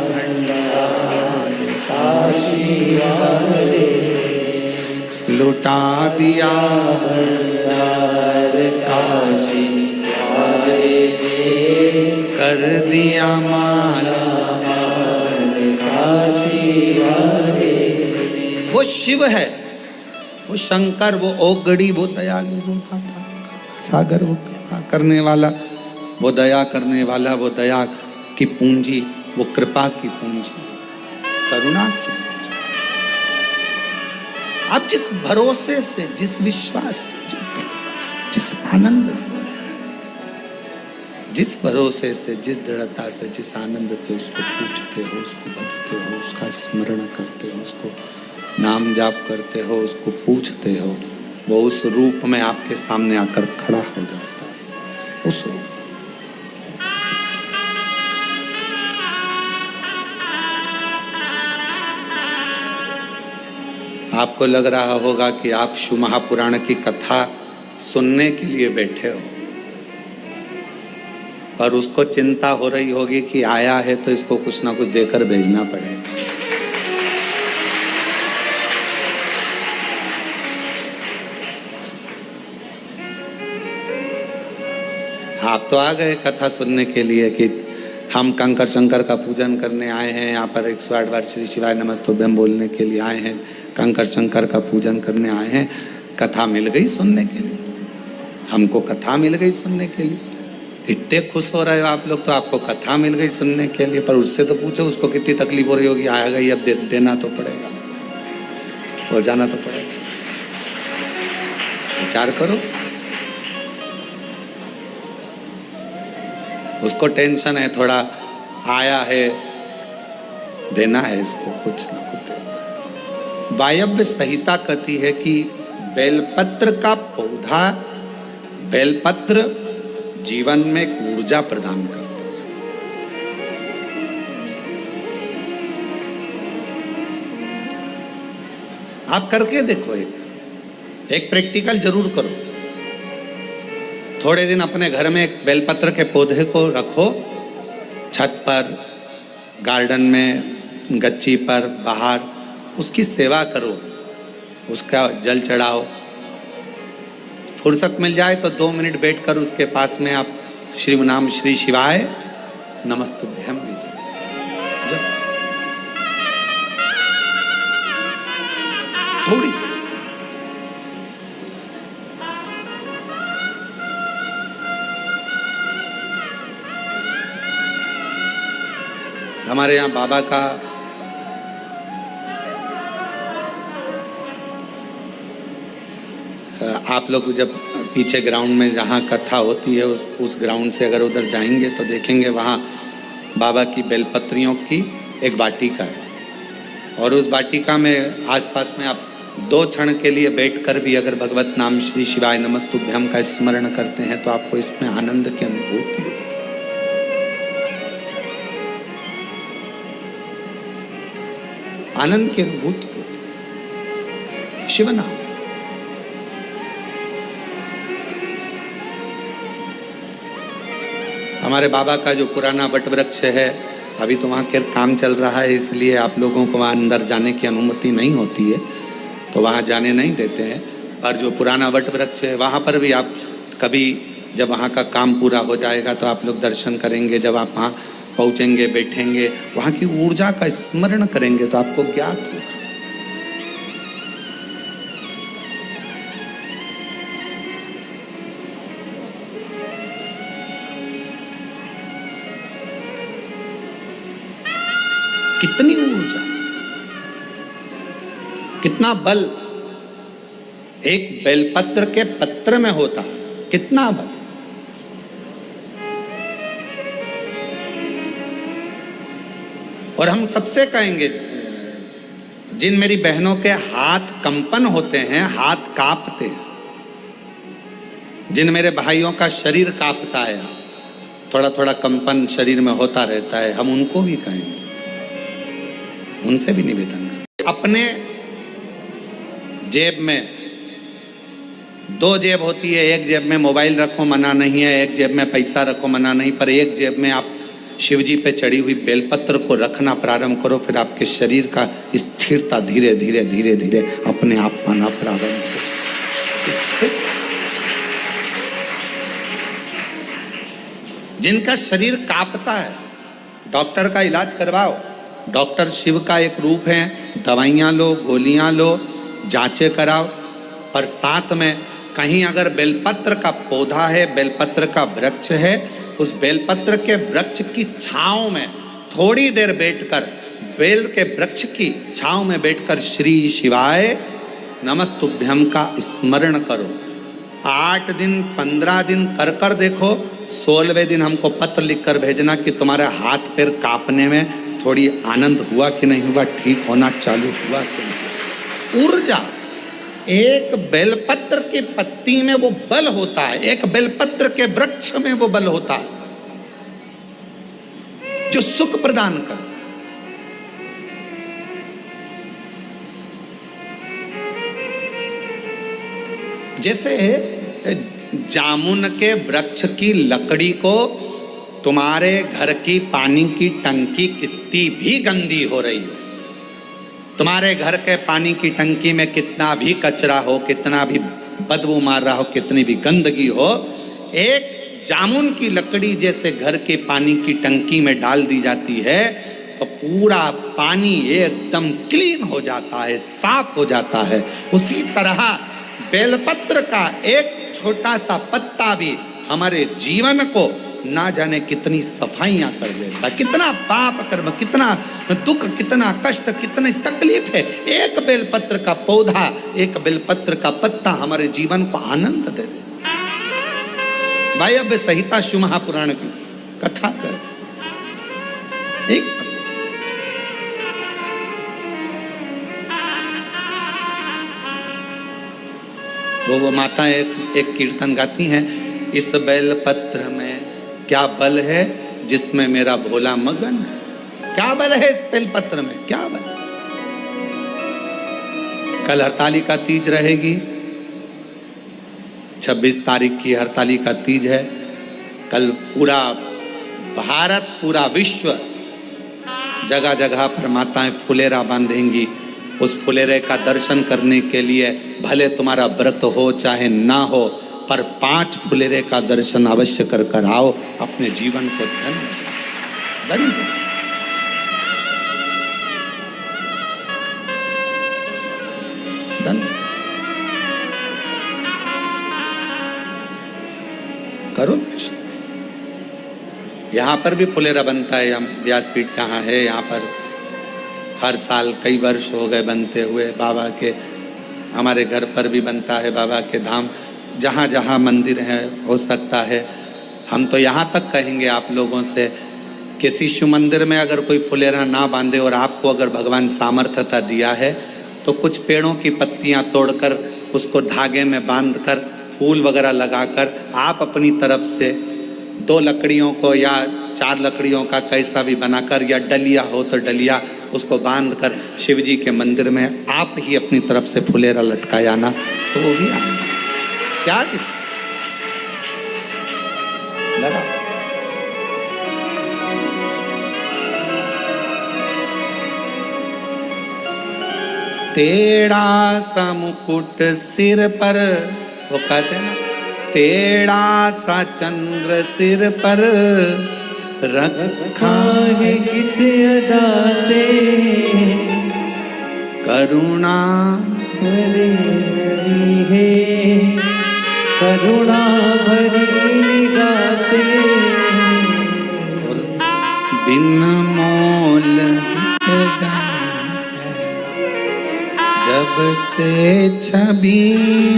भंडार काशी वाले, लुटा दिया भंडार काशी वाले। कर दिया माला माल काशी वाले। वो शिव है, वो शंकर, वो ओगड़ी, वो दयालु, वो सागर, वो करने वाला, वो दया करने वाला, वो दया की पूंजी, वो कृपा की पूंजी, करुणा की पूंजी। आप जिस भरोसे से, जिस विश्वास से, जिस आनंद से, जिस भरोसे से, जिस दृढ़ता से, जिस आनंद से उसको पूछते हो, उसको भजते हो, उसका स्मरण करते हो, उसको नाम जाप करते हो, उसको पूछते हो, वो उस रूप में आपके सामने आकर खड़ा हो जाता है। उस रूप आपको लग रहा होगा कि आप शिव महापुराण की कथा सुनने के लिए बैठे हो, पर उसको चिंता हो रही होगी कि आया है तो इसको कुछ ना कुछ देकर भेजना पड़ेगा। आप तो आ गए कथा सुनने के लिए कि हम कंकर शंकर का पूजन करने आए हैं, यहाँ पर 108 बार श्री शिवाय नमस्तुभ्यम बोलने के लिए आए हैं, कंकर शंकर का पूजन करने आए हैं। कथा मिल गई सुनने के लिए, हमको कथा मिल गई सुनने के लिए। इतने खुश हो रहे हो आप लोग, तो आपको कथा मिल गई सुनने के लिए, पर उससे तो पूछो उसको कितनी तकलीफ हो रही होगी। आ गई अब देना तो पड़ेगा, हो जाना तो पड़ेगा। विचार करो, उसको टेंशन है, थोड़ा आया है, देना है इसको कुछ ना कुछ देना। वायव्य संहिता कहती है कि बेलपत्र का पौधा, बेलपत्र जीवन में एक ऊर्जा प्रदान करता है। आप करके देखो, एक प्रैक्टिकल जरूर करो। थोड़े दिन अपने घर में एक बेलपत्र के पौधे को रखो, छत पर, गार्डन में, गच्ची पर, बाहर, उसकी सेवा करो, उसका जल चढ़ाओ। फुर्सत मिल जाए तो 2 मिनट बैठकर उसके पास में आप श्री नाम श्री शिवाय नमस्तुभ्यम लीजिए। थोड़ी हमारे यहाँ बाबा का आप लोग जब पीछे ग्राउंड में जहाँ कथा होती है उस ग्राउंड से अगर उधर जाएंगे तो देखेंगे वहाँ बाबा की बेलपत्रियों की एक वाटिका है, और उस वाटिका में आसपास में आप 2 क्षण के लिए बैठकर भी अगर भगवत नाम श्री शिवाय नमस्तुभ्यम का स्मरण करते हैं तो आपको इसमें आनंद की अनुभूति होती है। आनंद की अनुभूति होती है शिव नाम से। हमारे बाबा का जो पुराना वट वृक्ष है, अभी तो वहाँ के काम चल रहा है, इसलिए आप लोगों को वहाँ अंदर जाने की अनुमति नहीं होती है, तो वहाँ जाने नहीं देते हैं। पर जो पुराना वट वृक्ष है वहाँ पर भी आप कभी जब वहाँ का काम पूरा हो जाएगा तो आप लोग दर्शन करेंगे। जब आप वहाँ पहुँचेंगे, बैठेंगे, वहाँ की ऊर्जा का स्मरण करेंगे तो आपको ज्ञात होगा। कितनी ऊर्जा, कितना बल एक बेलपत्र के पत्र में होता है, कितना बल। और हम सबसे कहेंगे, जिन मेरी बहनों के हाथ कंपन होते हैं, हाथ कांपते हैं, जिन मेरे भाइयों का शरीर कांपता है, थोड़ा थोड़ा कंपन शरीर में होता रहता है, हम उनको भी कहेंगे, उनसे भी निवेदन करें। अपने जेब में दो जेब होती है, एक जेब में मोबाइल रखो मना नहीं है, एक जेब में पैसा रखो मना नहीं, पर एक जेब में आप शिव जी पे चढ़ी हुई बेलपत्र को रखना प्रारंभ करो, फिर आपके शरीर का स्थिरता धीरे धीरे धीरे धीरे अपने आप पाना प्रारंभ करो। जिनका शरीर कांपता है, डॉक्टर का इलाज करवाओ। डॉक्टर शिव का एक रूप है, दवाइयाँ लो, गोलियाँ लो, जांचें कराओ, पर साथ में कहीं अगर बेलपत्र का पौधा है, बेलपत्र का वृक्ष है, उस बेलपत्र के वृक्ष की छांव में थोड़ी देर बैठकर, बेल के वृक्ष की छांव में बैठकर श्री शिवाय नमस्तुभ्यम का स्मरण करो। 8 दिन 15 दिन कर कर देखो, 16वें दिन हमको पत्र लिखकर भेजना कि तुम्हारे हाथ पैर कांपने में थोड़ी आनंद हुआ कि नहीं हुआ, ठीक होना चालू हुआ कि नहीं। ऊर्जा, एक बेलपत्र की पत्ती में वो बल होता है, एक बेलपत्र के वृक्ष में वो बल होता है जो सुख प्रदान करता है। जैसे जामुन के वृक्ष की लकड़ी को तुम्हारे घर की पानी की टंकी कितनी भी गंदी हो रही हो, तुम्हारे घर के पानी की टंकी में कितना भी कचरा हो, कितना भी बदबू मार रहा हो, कितनी भी गंदगी हो, एक जामुन की लकड़ी जैसे घर के पानी की टंकी में डाल दी जाती है तो पूरा पानी एकदम क्लीन हो जाता है, साफ हो जाता है। उसी तरह बेलपत्र का एक छोटा सा पत्ता भी हमारे जीवन को ना जाने कितनी सफाइयां कर देता, कितना पाप कर्म, कितना दुख, कितना कष्ट, कितनी तकलीफ है। एक बेलपत्र का पौधा, एक बेलपत्र का पत्ता हमारे जीवन को आनंद दे दे। भाई अब संहिता शिव महापुराण की कथा कर, एक वो माता एक कीर्तन गाती हैं, इस बेलपत्र में क्या बल है जिसमें मेरा भोला मगन है। क्या बल है इस बेलपत्र में, क्या बल। कल हरतालिका तीज रहेगी, 26 तारीख की हरतालिका तीज है। कल पूरा भारत, पूरा विश्व, जगह जगह पर माताएं फुलेरा बांधेंगी। उस फुलेरे का दर्शन करने के लिए भले तुम्हारा व्रत हो चाहे ना हो, पर 5 फुलेरे का दर्शन अवश्य कर कर आओ, अपने जीवन को धन्य धन्य करो दर्शन। यहाँ पर भी फुलेरा बनता है, हम व्यासपीठ जहाँ है यहाँ पर हर साल कई वर्ष हो गए बनते हुए। बाबा के, हमारे घर पर भी बनता है, बाबा के धाम जहाँ जहाँ मंदिर है हो सकता है। हम तो यहाँ तक कहेंगे आप लोगों से, किसी शिव मंदिर में अगर कोई फुलेरा ना बांधे और आपको अगर भगवान सामर्थ्यता दिया है तो कुछ पेड़ों की पत्तियाँ तोड़कर उसको धागे में बांधकर फूल वगैरह लगाकर आप अपनी तरफ से 2 लकड़ियों को या 4 लकड़ियों का कैसा भी बनाकर, या डलिया हो तो डलिया, उसको बांधकर शिव जी के मंदिर में आप ही अपनी तरफ से फुलेरा लटकाया ना, तो वो भी आएंगे। क्या लगा टेढ़ा सा मुकुट सिर पर, वो कहते हैं ना, टेढ़ा सा चंद्र सिर पर रखा है किस अदा से, करुणा भरी है, करुणा भरी निगाह से, बिन मोल जब से छवि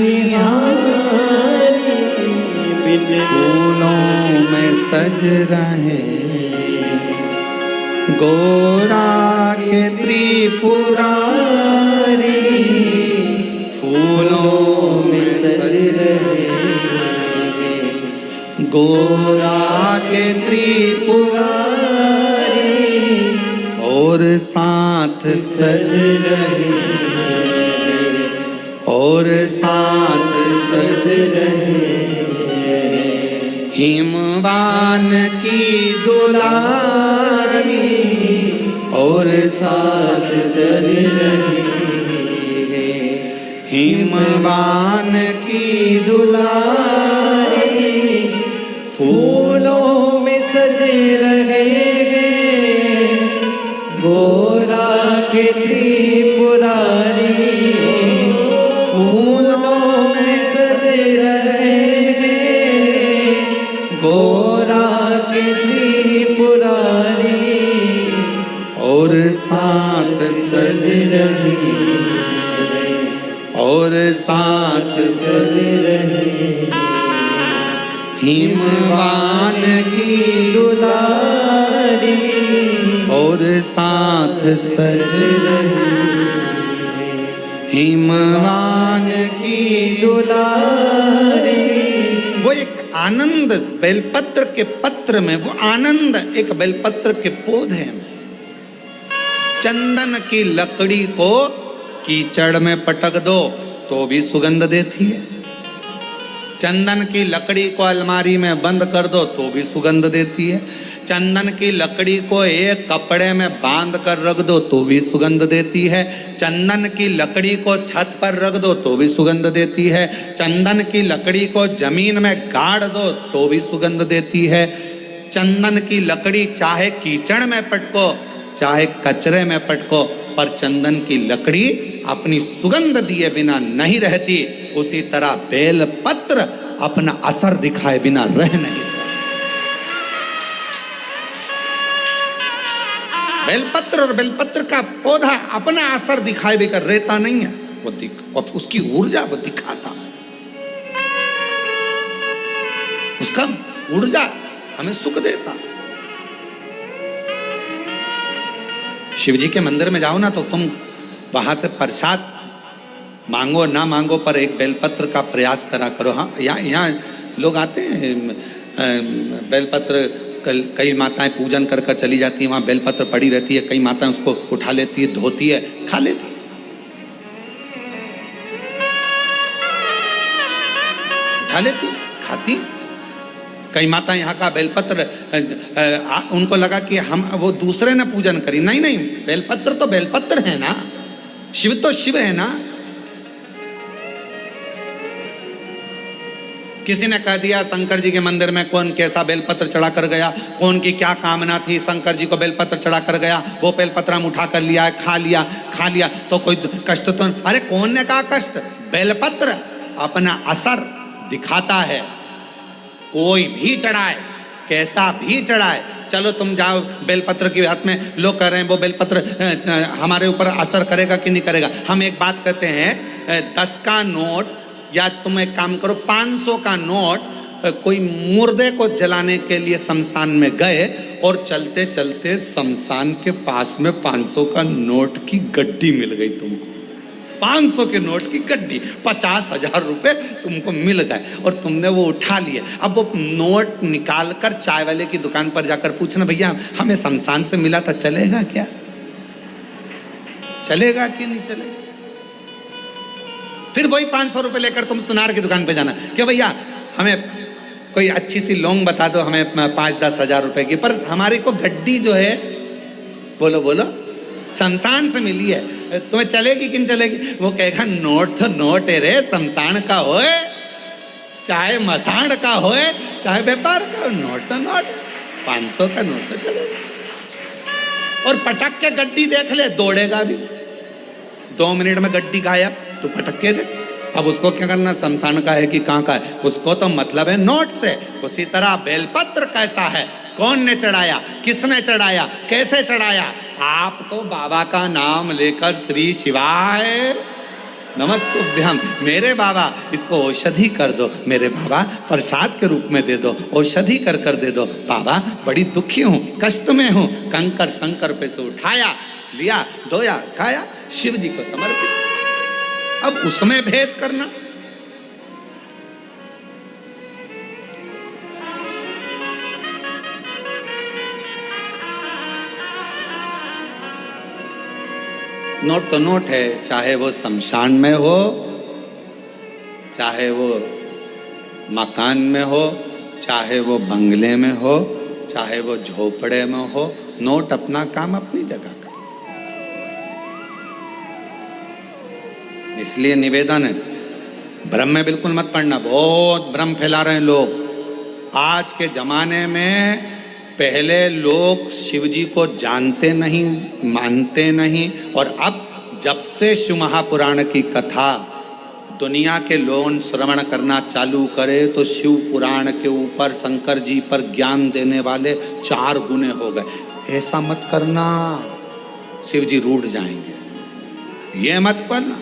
निहारी, फूलों में सज रहे गोरा के त्रिपुरारी, फूलों में सज रहे गोरा के त्रिपुरारी, और साथ सज रहे और साथ सज रहे हिमवान की दुलारी, और साथ सज रहे हिमवान की दुलारी, फूलों में सजे रहेंगे गोरा के त्रिपुरारी, फूलों में सजे रहेंगे गोरा के त्रिपुरारी, और साथ सज रहे और साथ सज रहे हिमवान की दुलारी, और साथ सज रहे हिमवान की दुलारी। वो एक आनंद बेलपत्र के पत्र में, वो आनंद एक बेलपत्र के पौधे में। चंदन की लकड़ी को कीचड़ में पटक दो तो भी सुगंध देती है, चंदन की लकड़ी को अलमारी में बंद कर दो तो भी सुगंध देती है, चंदन की लकड़ी को एक कपड़े में बांध कर रख दो तो भी सुगंध देती है, चंदन की लकड़ी को छत पर रख दो तो भी सुगंध देती है, चंदन की लकड़ी को जमीन में गाड़ दो तो भी सुगंध देती है। चंदन की लकड़ी चाहे कीचड़ में पटको चाहे कचरे में पटको, पर चंदन की लकड़ी अपनी सुगंध दिए बिना नहीं रहती। उसी तरह बेलपत्र अपना असर दिखाए बिना रह नहीं सकता। बेलपत्र और बेलपत्र का पौधा अपना असर दिखाए बिना रहता नहीं है, वो उसकी ऊर्जा वो दिखाता, उसका ऊर्जा हमें सुख देता। शिव जी के मंदिर में जाओ ना तो तुम वहां से प्रसाद मांगो ना मांगो पर एक बेलपत्र का प्रयास करा करो। हाँ, यहाँ लोग आते हैं, बेलपत्र कई माताएं पूजन कर कर चली जाती हैं, वहाँ बेलपत्र पड़ी रहती है, कई माताएं उसको उठा लेती है, धोती है, खा लेती है, उठा लेती है, खाती है। कई माता यहाँ का बेलपत्र उनको लगा कि हम वो दूसरे ने पूजन करी, नहीं नहीं, बेलपत्र तो बेलपत्र है ना, शिव तो शिव है ना। किसी ने कह दिया शंकर जी के मंदिर में कौन कैसा बेलपत्र चढ़ा कर गया, कौन की क्या कामना थी, शंकर जी को बेलपत्र चढ़ा कर गया, वो बेलपत्र हम उठा कर लिया है, खा लिया तो कोई कष्ट तो, अरे कौन ने कहा कष्ट, बेलपत्र अपना असर दिखाता है। कोई भी चढ़ाए, कैसा भी चढ़ाए, चलो तुम जाओ बेलपत्र के हाथ में, लोग कह रहे हैं वो बेलपत्र हमारे ऊपर असर करेगा कि नहीं करेगा। हम एक बात कहते हैं, 10 का नोट या तुम एक काम करो 500 का नोट, कोई मुर्दे को जलाने के लिए शमशान में गए और चलते चलते शमशान के पास में 500 का नोट की गड्डी मिल गई तुमको, 500 के नोट की गड्डी, 50,000 रुपए तुमको मिल गए और तुमने वो उठा लिए। अब वो नोट निकाल कर चाय वाले की दुकान पर जाकर पूछना, भैया हमें शमशान से मिला था, चलेगा क्या, चलेगा कि नहीं चलेगा। फिर वही 500 रुपए लेकर तुम सुनार की दुकान पे जाना, क्या भैया हमें कोई अच्छी सी लौंग बता दो, हमें 5-10 हजार रुपए की, पर हमारे को गड्डी जो है, बोलो शमशान से मिली है, तुम्हें चलेगी कि नहीं चलेगी। वो कहेगा नोट तो नोट है रे, शमशान का होए चाहे मसाण का होए चाहे व्यापार का, नोट तो नोट, 500 का नोट तो चलेगा। और पटक के गड्डी देख ले, दौड़ेगा भी, 2 मिनट में गड्डी गायब, तो पटक के देख। अब उसको क्या करना, शमशान का है कि कहाँ का है, उसको तो मतलब है नोट से। उसी तरह बेलपत्र कैसा है, कौन ने चढ़ाया, किसने चढ़ाया, कैसे चढ़ाया। आप तो बाबा का नाम लेकर श्री शिवाय नमस्तुभ्यम। मेरे बाबा इसको औषधि कर दो, मेरे बाबा प्रसाद के रूप में दे दो, औषधि कर कर दे दो। बाबा बड़ी दुखी हूँ, कष्ट में हूँ। कंकर शंकर पे से उठाया, लिया, धोया, खाया, शिव जी को समर्पित। अब उसमें भेद करना, नोट तो नोट है, चाहे वो शमशान में हो, चाहे वो मकान में हो, चाहे वो बंगले में हो, चाहे वो झोपड़े में हो, नोट अपना काम अपनी जगह का। इसलिए निवेदन है, भ्रम में बिल्कुल मत पड़ना। बहुत भ्रम फैला रहे हैं लोग आज के जमाने में। पहले लोग शिव जी को जानते नहीं, मानते नहीं, और अब जब से शिव महापुराण की कथा दुनिया के लोग श्रवण करना चालू करे तो शिव पुराण के ऊपर शंकर जी पर ज्ञान देने वाले 4 गुने हो गए। ऐसा मत करना, शिव जी रूठ जाएंगे। ये मत करना,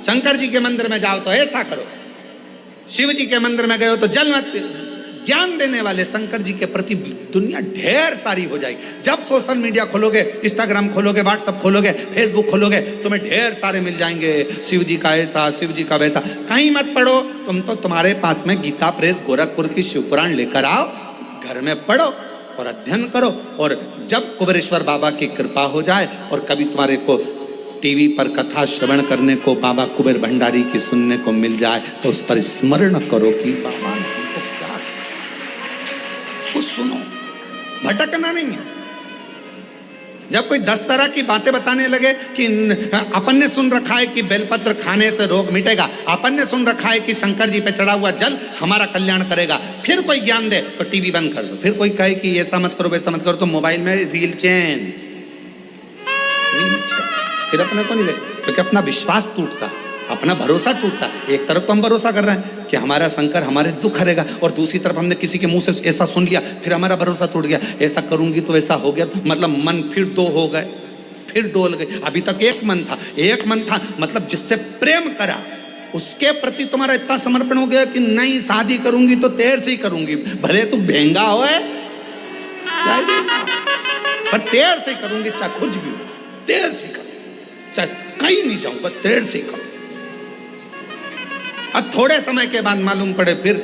शंकर जी के मंदिर में जाओ तो ऐसा करो, शिव जी के मंदिर में गए हो तो जल मत पी। ज्ञान देने वाले शंकर जी के प्रति दुनिया ढेर सारी हो जाएगी। जब सोशल मीडिया खोलोगे, इंस्टाग्राम खोलोगे, व्हाट्सएप खोलोगे, फेसबुक खोलोगे, तुम्हें ढेर सारे मिल जाएंगे। शिव जी का ऐसा, शिव जी का वैसा। कहीं मत पढ़ो, तुम तो तुम्हारे पास में गीता प्रेस गोरखपुर की शिव पुराण लेकर आओ, घर में पढ़ो और अध्ययन करो। और जब कुबेरेश्वर बाबा की कृपा हो जाए और कभी तुम्हारे को टीवी पर कथा श्रवण करने को बाबा कुबेर भंडारी की सुनने को मिल जाए तो उस पर स्मरण करो कि बाबा हमको क्या, कुछ सुनो, भटकना नहीं है। जब कोई 10 तरह की बातें बताने लगे कि अपन ने सुन रखा है कि बेलपत्र खाने से रोग मिटेगा, अपन ने सुन रखा है कि शंकर जी पे चढ़ा हुआ जल हमारा कल्याण करेगा, फिर कोई ज्ञान दे तो टीवी बंद कर दो। फिर कोई कहे कि ऐसा मत करो, वैसा मत करो, तो मोबाइल में रील चैन, फिर अपने को नहीं देख, क्योंकि अपना विश्वास टूटता, अपना भरोसा टूटता। एक तरफ तो हम भरोसा कर रहे हैं कि हमारा शंकर हमारे दुख हरेगा, और दूसरी तरफ हमने किसी के मुंह से ऐसा सुन लिया, फिर हमारा भरोसा टूट गया। ऐसा करूंगी तो ऐसा हो गया, मतलब मन फिर 2 हो गए, फिर डोल गए। अभी तक एक मन था, मतलब जिससे प्रेम करा उसके प्रति तुम्हारा इतना समर्पण हो गया कि नहीं शादी करूंगी तो तेर से ही करूंगी, भले तू भेंगा होए पर तेर से ही करूंगी, चाहे कुछ भी हो तेर से करूंगी, चाहे कहीं नहीं जाऊंगा तेर से करूंगी। अब थोड़े समय के बाद मालूम पड़े फिर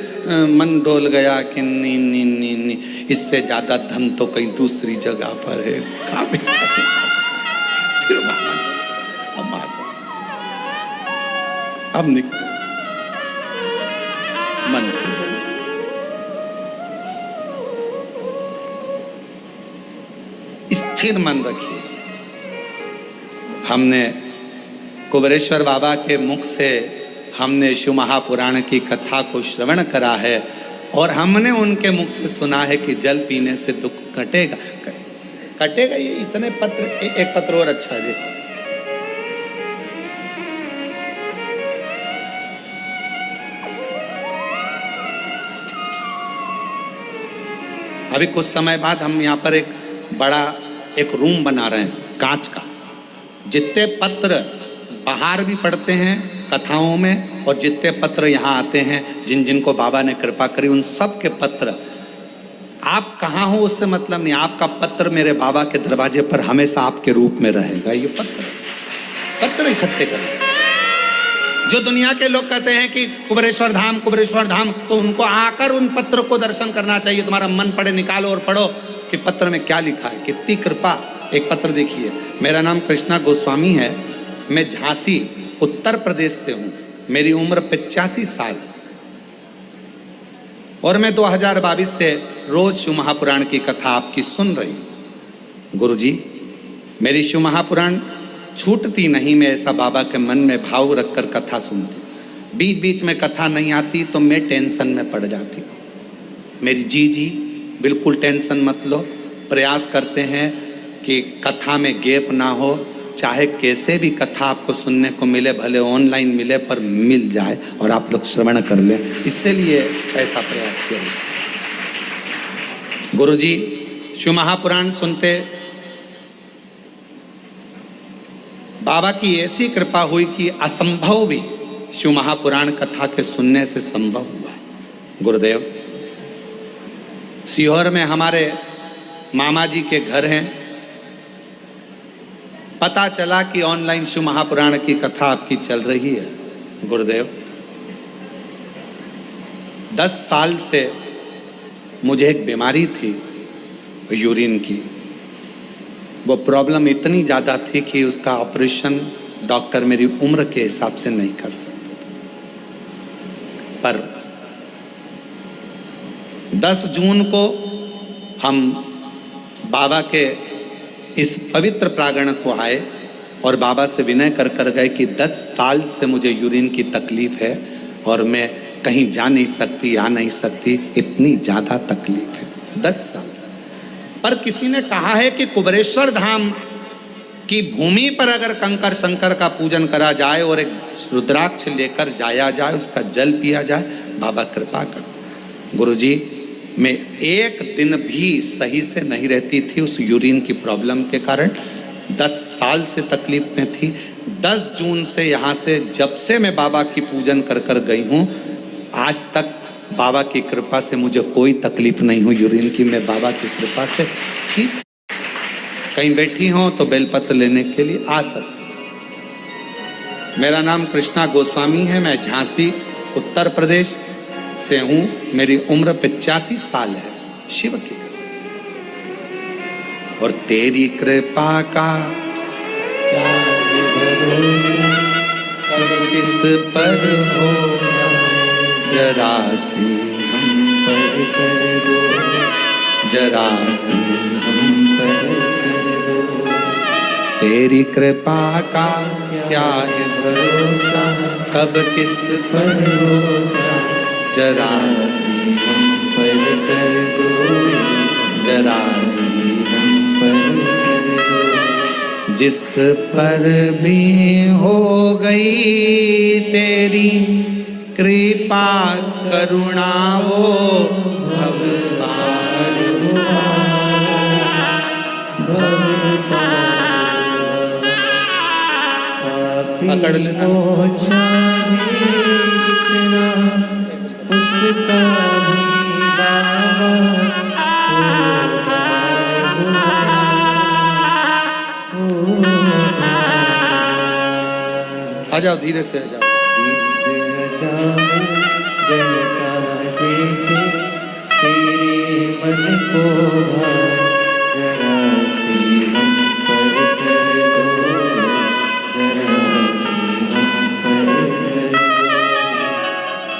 मन डोल गया कि नहीं, इससे ज्यादा धन तो कहीं दूसरी जगह पर है। फिर अब निकल मन, स्थिर मन रखिए। हमने कुबेरेश्वर बाबा के मुख से हमने शिव महापुराण की कथा को श्रवण करा है, और हमने उनके मुख से सुना है कि जल पीने से दुख कटेगा। कटेगा ये इतने पत्र, एक पत्र और अच्छा है, अभी कुछ समय बाद हम यहाँ पर एक बड़ा एक रूम बना रहे हैं कांच का। जितने पत्र बाहर भी पढ़ते हैं कथाओं में, और जितने पत्र यहाँ आते हैं, जिनको बाबा ने कृपा करी, उन सब के पत्र, आप कहाँ हो उससे मतलब नहीं, आपका पत्र मेरे बाबा के दरवाजे पर हमेशा आपके रूप में रहेगा। ये पत्र इकट्ठे करें। जो दुनिया के लोग कहते हैं कि कुबेरेश्वर धाम, तो उनको आकर उन पत्र को दर्शन करना चाहिए। तुम्हारा मन पड़े, निकालो और पढ़ो कि पत्र में क्या लिखा है। कितनी कृपा। एक पत्र देखिए, मेरा नाम कृष्णा गोस्वामी है, मैं झांसी उत्तर प्रदेश से हूँ, मेरी उम्र 85 साल, और मैं 2022 से रोज शिव महापुराण की कथा आपकी सुन रही हूँ। गुरुजी, मेरी शिव महापुराण छूटती नहीं, मैं ऐसा बाबा के मन में भाव रखकर कथा सुनती। बीच बीच में कथा नहीं आती तो मैं टेंशन में पड़ जाती हूँ। मेरी जी बिल्कुल टेंशन मत लो। प्रयास करते हैं कि कथा में गैप ना हो, चाहे कैसे भी कथा आपको सुनने को मिले, भले ऑनलाइन मिले पर मिल जाए और आप लोग श्रवण कर लें, इसलिए ऐसा प्रयास किया। गुरुजी शिव महापुराण सुनते बाबा की ऐसी कृपा हुई कि असंभव भी शिव महापुराण कथा के सुनने से संभव हुआ। गुरुदेव, सीहोर में हमारे मामा जी के घर हैं। पता चला कि ऑनलाइन शिव महापुराण की कथा आपकी चल रही है। गुरुदेव, 10 साल से मुझे एक बीमारी थी यूरिन की। वो प्रॉब्लम इतनी ज़्यादा थी कि उसका ऑपरेशन डॉक्टर मेरी उम्र के हिसाब से नहीं कर सकते थे। पर 10 जून को हम बाबा के इस पवित्र प्रांगण को आए और बाबा से विनय कर गए कि 10 साल से मुझे यूरिन की तकलीफ है और मैं कहीं जा नहीं सकती, आ नहीं सकती, इतनी ज़्यादा तकलीफ है। 10 साल। पर किसी ने कहा है कि कुबेरेश्वर धाम की भूमि पर अगर कंकर शंकर का पूजन करा जाए और एक रुद्राक्ष लेकर जाया जाए, उसका जल पिया जाए, बाबा कृपा कर। गुरुजी, मैं एक दिन भी सही से नहीं रहती थी उस यूरिन की प्रॉब्लम के कारण। 10 साल से तकलीफ में थी। 10 जून से यहाँ से जब से मैं बाबा की पूजन कर गई हूँ, आज तक बाबा की कृपा से मुझे कोई तकलीफ नहीं हुई यूरिन की। मैं बाबा की कृपा से ठीक, कहीं बैठी हूँ तो बेलपत्र लेने के लिए आ सकती। मेरा नाम कृष्णा गोस्वामी है। मैं झांसी उत्तर प्रदेश से हूँ। मेरी उम्र 85 साल है। शिव की और तेरी कृपा का किस पर हो, जरा सी हम पर कर दो, जरा सी हम पर कर दो। तेरी कृपा का क्या है भरोसा, कब किस पर हो जाए, जरा सी हम पर कर दो, जरा सी हम पर कर दो। जिस पर भी हो गई तेरी कृपा करुणा, वो भव पार हुआ, भव पार। पकड़ लेना। उसका भी बाबा आ जाओ, धीरे से आ जाओ। जैसे तेरे मन को जरा सी हम पर कर दो, जरा सी हम पर कर दो।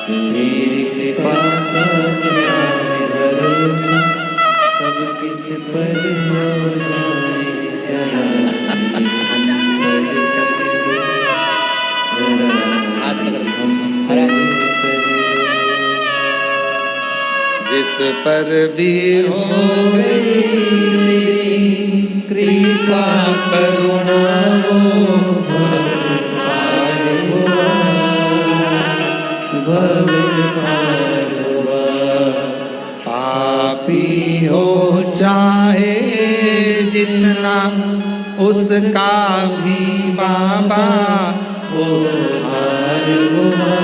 तेरी कृपा का क्या है भरोसा, कब किस पर हो जाए, जरा सी हम पर कर दो, जरा सी हम पर कर दो। जिस पर भी हो गई तेरी कृपा करुणा, वो भव पार हुआ, भव पार हुआ। पापी हो चाहे जितना, उसका भी बाबा उद्धार हुआ,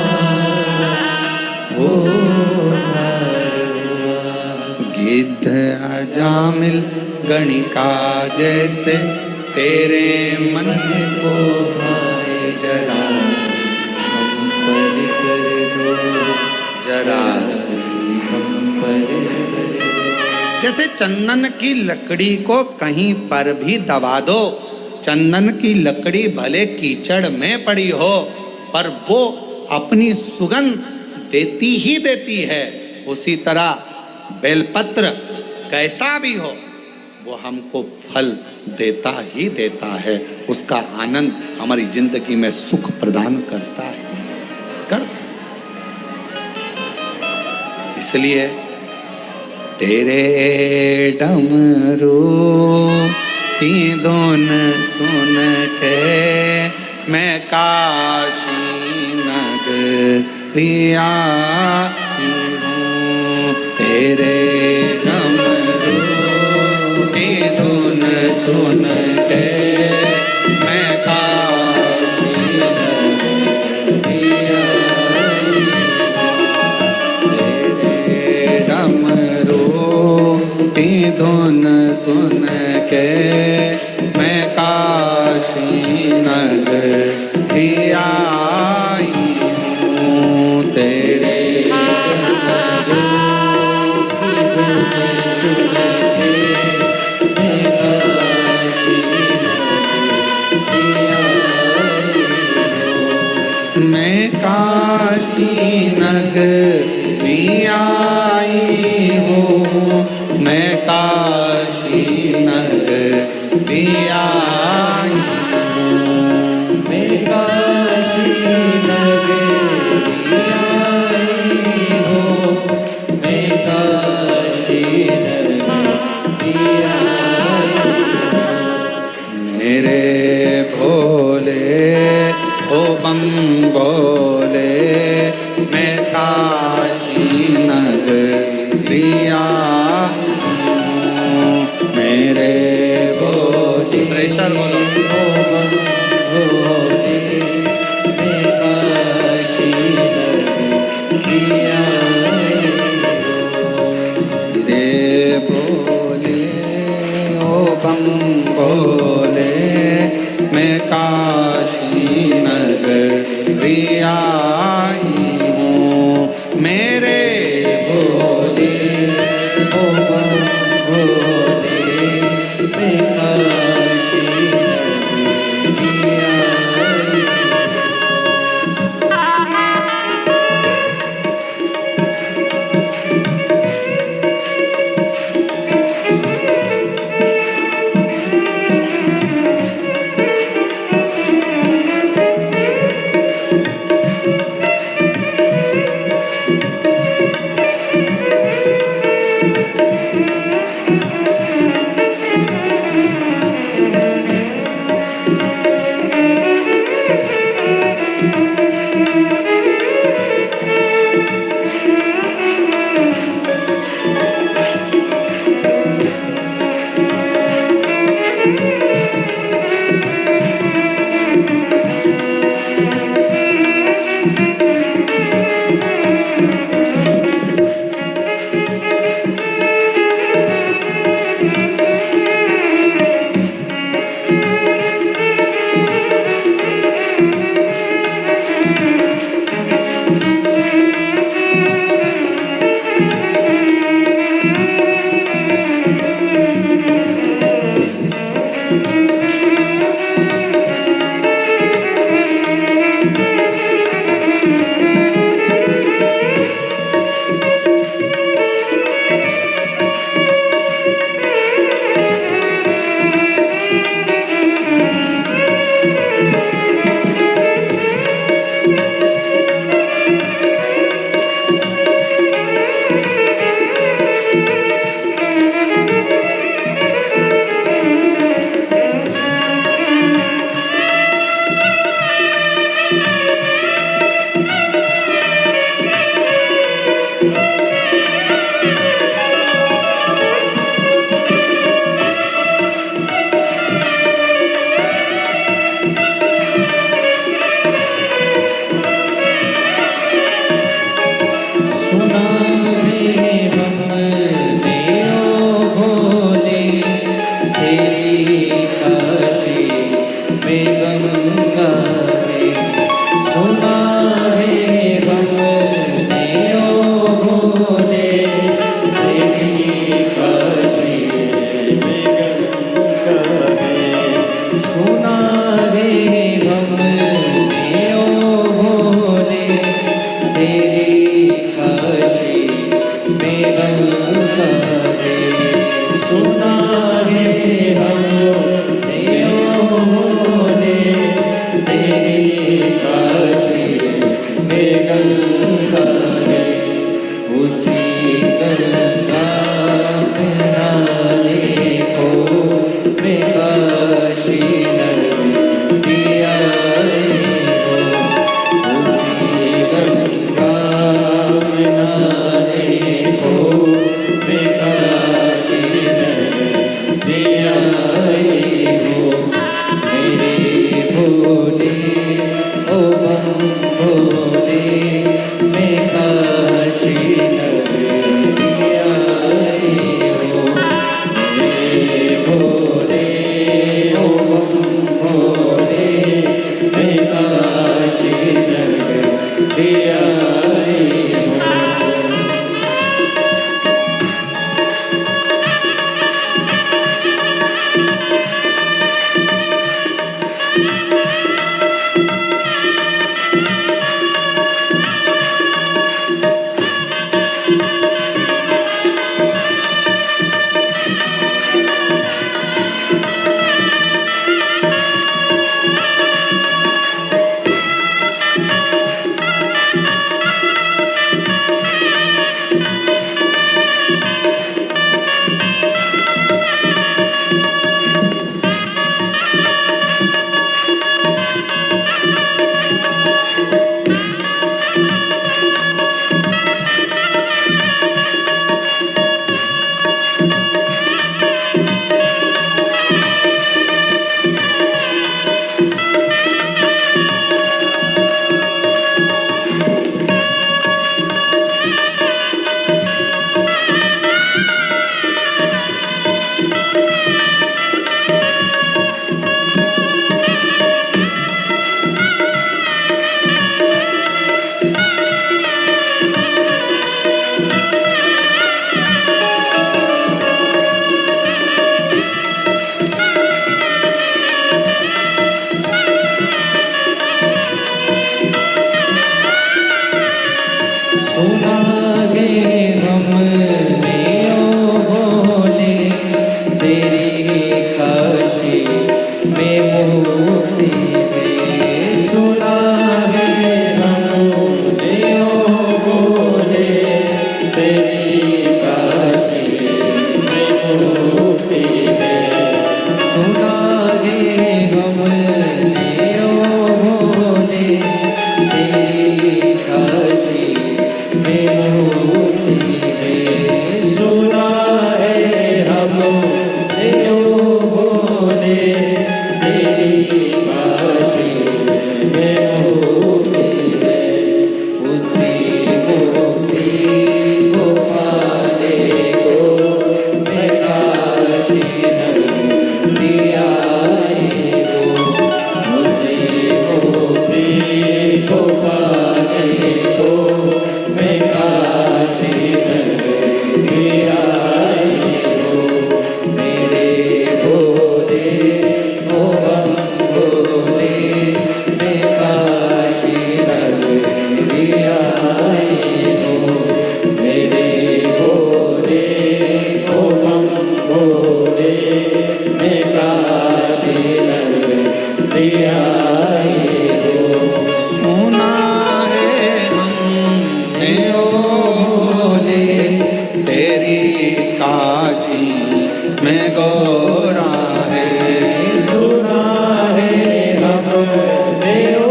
उद्धार हुआ। गिद्ध अजामिल गणिका जैसे तेरे मन को भाए, जरा हम पर कर दो, जरा हम पर कर दो। जैसे चंदन की लकड़ी को कहीं पर भी दबा दो, चंदन की लकड़ी भले कीचड़ में पड़ी हो पर वो अपनी सुगंध देती ही देती है। उसी तरह बेलपत्र कैसा भी हो वो हमको फल देता ही देता है। उसका आनंद हमारी जिंदगी में सुख प्रदान करता है। इसलिए तेरे डमरू की धुन सुन के मैं काशी नगरिया हूँ। तेरे डमरू की धुन सुन के मैं काशी काशी नगरी आई हूँ, मैं काशी नगरी आई हूँ, मैं काशी नगरी आई हूँ, मैं काशी नगरी आई हूँ। मेरे भोले ओ बम भोले, मैं काशी नगरी आई हूँ, मेरे भोले। प्रेशर बोलो। ओ बम भोले, मैं काशी नगरी आई हूँ। रे भोले ओ बम भोले, मैं काशी नगरी आई हूँ, मेरे भोले ओ बम भोले, मैं काशी नगरी आई हूँ। सुना है हमने ओ भोले तेरी काशी में मुक्ति है। सुना है हमने ओ भोले तेरी काशी में मुक्ति है। सुना है हमने ओ भोले तेरी काशी में मुक्ति है। सुना है हमने ओ भोले तेरी काशी में मुक्ति है। उसी मुक्ति को पाने को मैं काशी नगरी आई हूँ। उसी मुक्ति को पाने को मैं काशी नगरी आई हूँ। मेरे भोले ओ बम भोले मैं काशी नगरी आई हूँ। मेरे भोले ओ बम भोले मैं काशी नगरी आई हूँ। सुना है हमने ओ भोले तेरी काशी में गौरा है। सुना है हमने ओ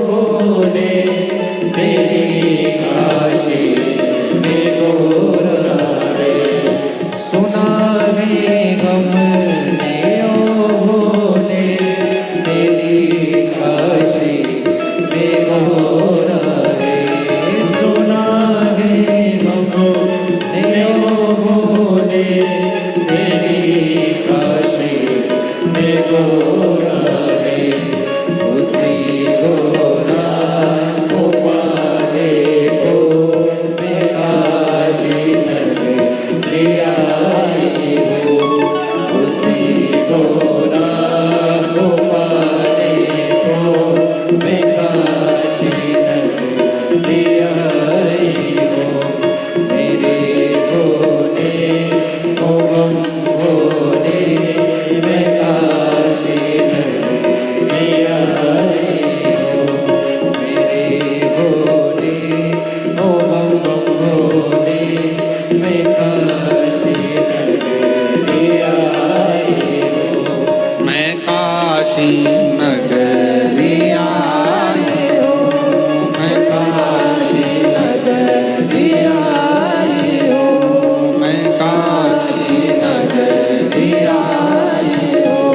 भोले तेरी काशी में गौरा है। सुना है हमने ओ भोले तेरी काशी में गौरा है। सुना है हमने ओ भोले तेरी काशी में गौरा है। उसी गौरा को पाने को मैं काशी नगरी आई हूँ। उसी गौरा को पाने को मैं काशी नगरी आई हूँ। मेरे भोले ओ बम भोले मैं काशी नगरी आई हूँ। मेरे भोले ओ बम भोले मैं काशी नगरी आई हूँ। मैं काशी नगरी आई हूँ। मैं काशी नगरी आई हूँ। मैं काशी नगरी आई हूँ।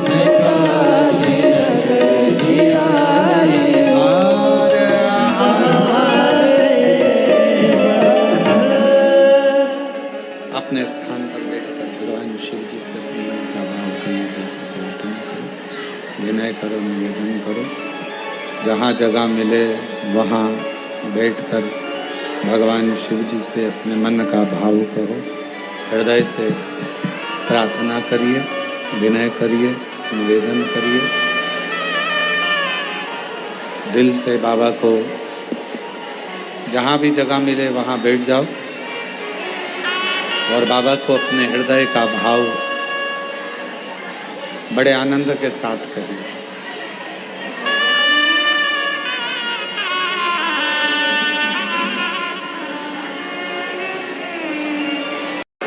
मैं काशी नगरी आई हूँ। अपने स्थान पर बैठकर भगवान शिव जी से अपने मन का भाव कहिए, दिल से प्रार्थना करो, विनय करो, निवेदन करो। जहाँ जगह मिले वहाँ बैठकर भगवान शिव जी से अपने मन का भाव कहो, हृदय से प्रार्थना करिए, विनय करिए, निवेदन करिए। दिल से बाबा को जहाँ भी जगह मिले वहाँ बैठ जाओ और बाबा को अपने हृदय का भाव बड़े आनंद के साथ कहिए।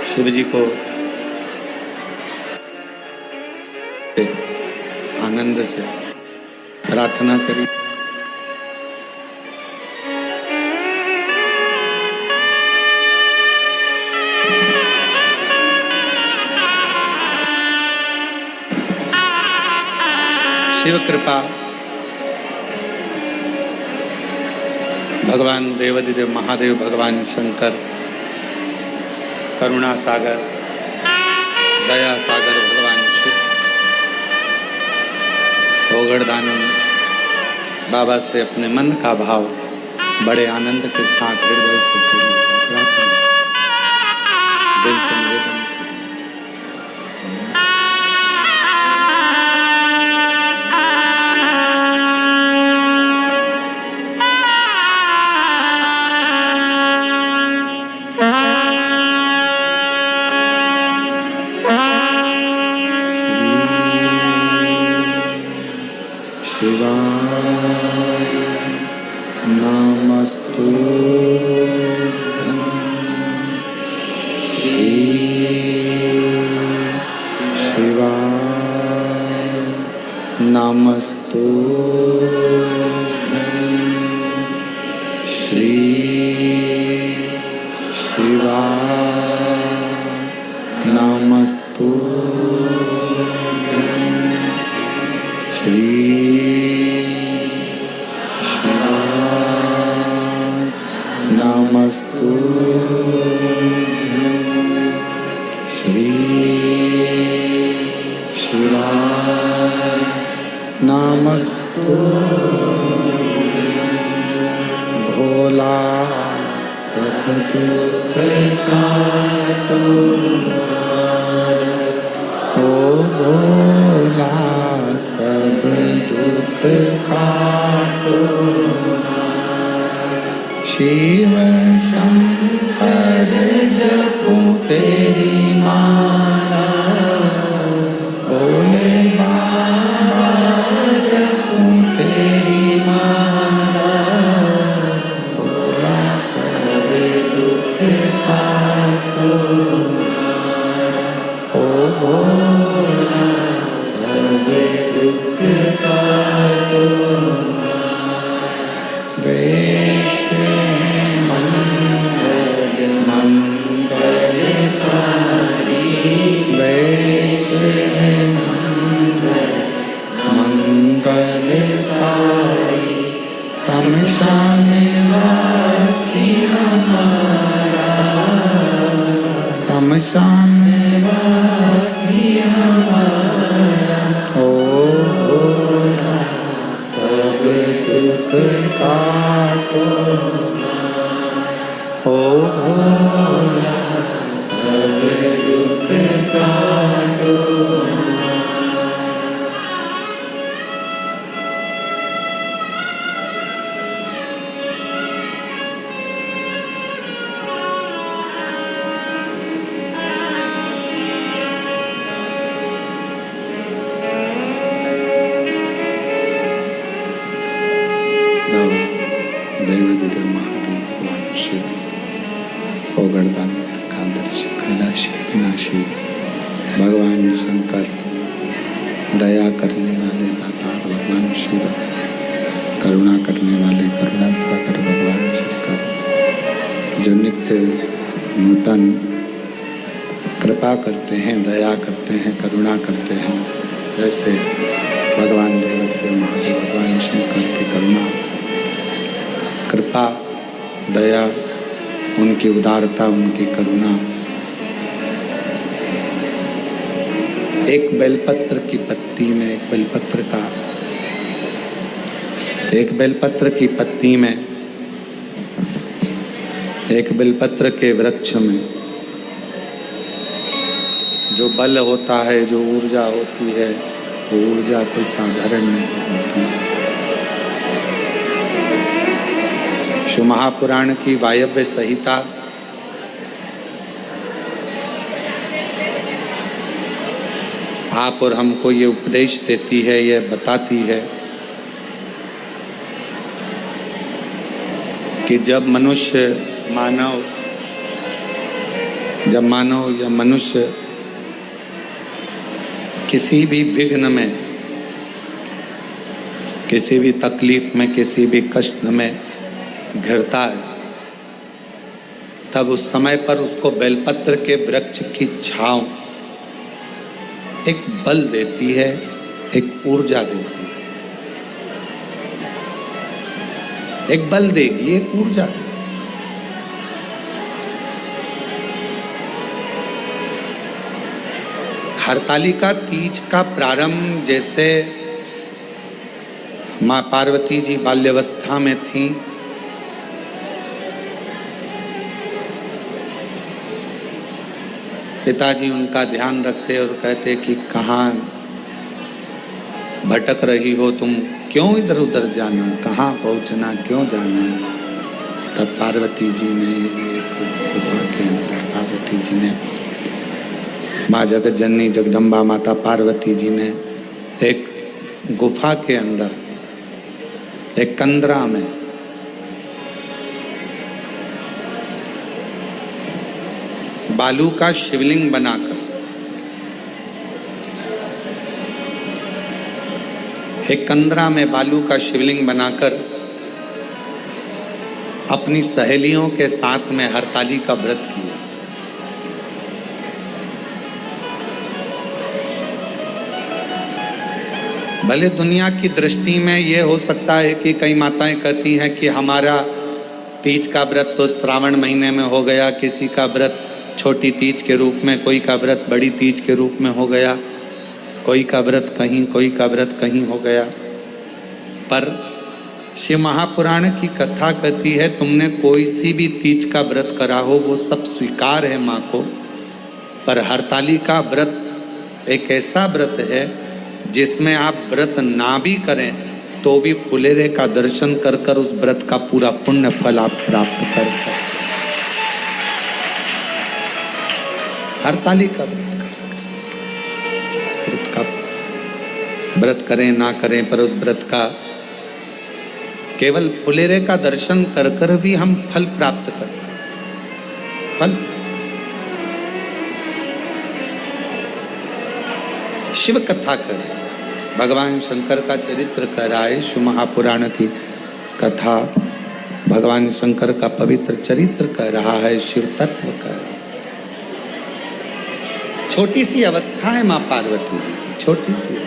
शिव जी को आनंद से प्रार्थना करिए। शिव कृपा भगवान देवाधिदेव महादेव, भगवान शंकर, करुणा सागर, दया सागर भगवान शिव, होगड़दानी बाबा से अपने मन का भाव बड़े आनंद के साथ हृदय से करिए, प्रार्थना दिल से निवेदन करिए। नमस्तुभ्यं श्री शिवाय नमस्तुभ्यं श्री शिवाय नमस्तुभ्यं श्री नमस्तुभ्यं श्री शिवाय नमस्तुभ्यं भोला सब दुख काटो ओ भोला सब दुख काटो शिव शंकर जपो तेरी माला भोले बाबा जपो तेरी माला भोला सब दुख काटो ओ भोला सब दुख काटो शमशानवासी हमारा ओ भोला सब दुख काटो ओ भोला सब दुख काटो भगवान शंकर दया करने वाले दातार भगवान शिव करुणा करने वाले करुणा सागर भगवान शंकर जो नित्य नूतन कृपा करते हैं दया करते हैं करुणा करते हैं वैसे भगवान देवदेव महादेव भगवान शंकर की करुणा कृपा दया उनकी उदारता उनकी करुणा एक बेलपत्र की पत्ती में एक बेलपत्र की पत्ती में एक बेलपत्र के वृक्ष में जो बल होता है जो ऊर्जा होती है वो ऊर्जा कोई साधारण नहीं होती है। शिव महापुराण की वायव्य संहिता आप और हमको ये उपदेश देती है, ये बताती है कि जब मानव या मनुष्य किसी भी विघ्न में, किसी भी तकलीफ में, किसी भी कष्ट में घिरता है तब उस समय पर उसको बेलपत्र के वृक्ष की छांव एक बल देती है, एक ऊर्जा देती है, एक बल देगी, एक ऊर्जा देगी। हरतालिका तीज का प्रारंभ जैसे माँ पार्वती जी बाल्यावस्था में थी, पिताजी उनका ध्यान रखते और कहते कि कहाँ भटक रही हो तुम, क्यों इधर उधर जाना, कहाँ पहुँचना, क्यों जाना। तब पार्वती जी ने एक गुफा के अंदर पार्वती जी ने माँ जगत जननी जगदम्बा माता पार्वती जी ने एक गुफा के अंदर एक कंदरा में बालू का शिवलिंग बनाकर एक कंदरा में बालू का शिवलिंग बनाकर अपनी सहेलियों के साथ में हरताली का व्रत किया। भले दुनिया की दृष्टि में ये हो सकता है कि कई माताएं कहती हैं कि हमारा तीज का व्रत तो श्रावण महीने में हो गया, किसी का व्रत छोटी तीज के रूप में, कोई का व्रत बड़ी तीज के रूप में हो गया, कोई का व्रत कहीं, कोई का व्रत कहीं हो गया। पर शिव महापुराण की कथा कहती है तुमने कोई सी भी तीज का व्रत करा हो वो सब स्वीकार है माँ को, पर हरताली का व्रत एक ऐसा व्रत है जिसमें आप व्रत ना भी करें तो भी फुलेरे का दर्शन कर कर उस व्रत का पूरा पुण्य फल आप प्राप्त कर सकते। हरताली का व्रत करें ना करें, पर उस व्रत का केवल फुलेरे का दर्शन कर कर भी हम फल प्राप्त कर सकते। फल शिव कथा करें, भगवान शंकर का चरित्र कराए, शिव महापुराण की कथा भगवान शंकर का पवित्र चरित्र कर रहा है, शिव तत्व कर रहा है। छोटी सी अवस्था है माँ पार्वती जी की, छोटी सी अवस्था।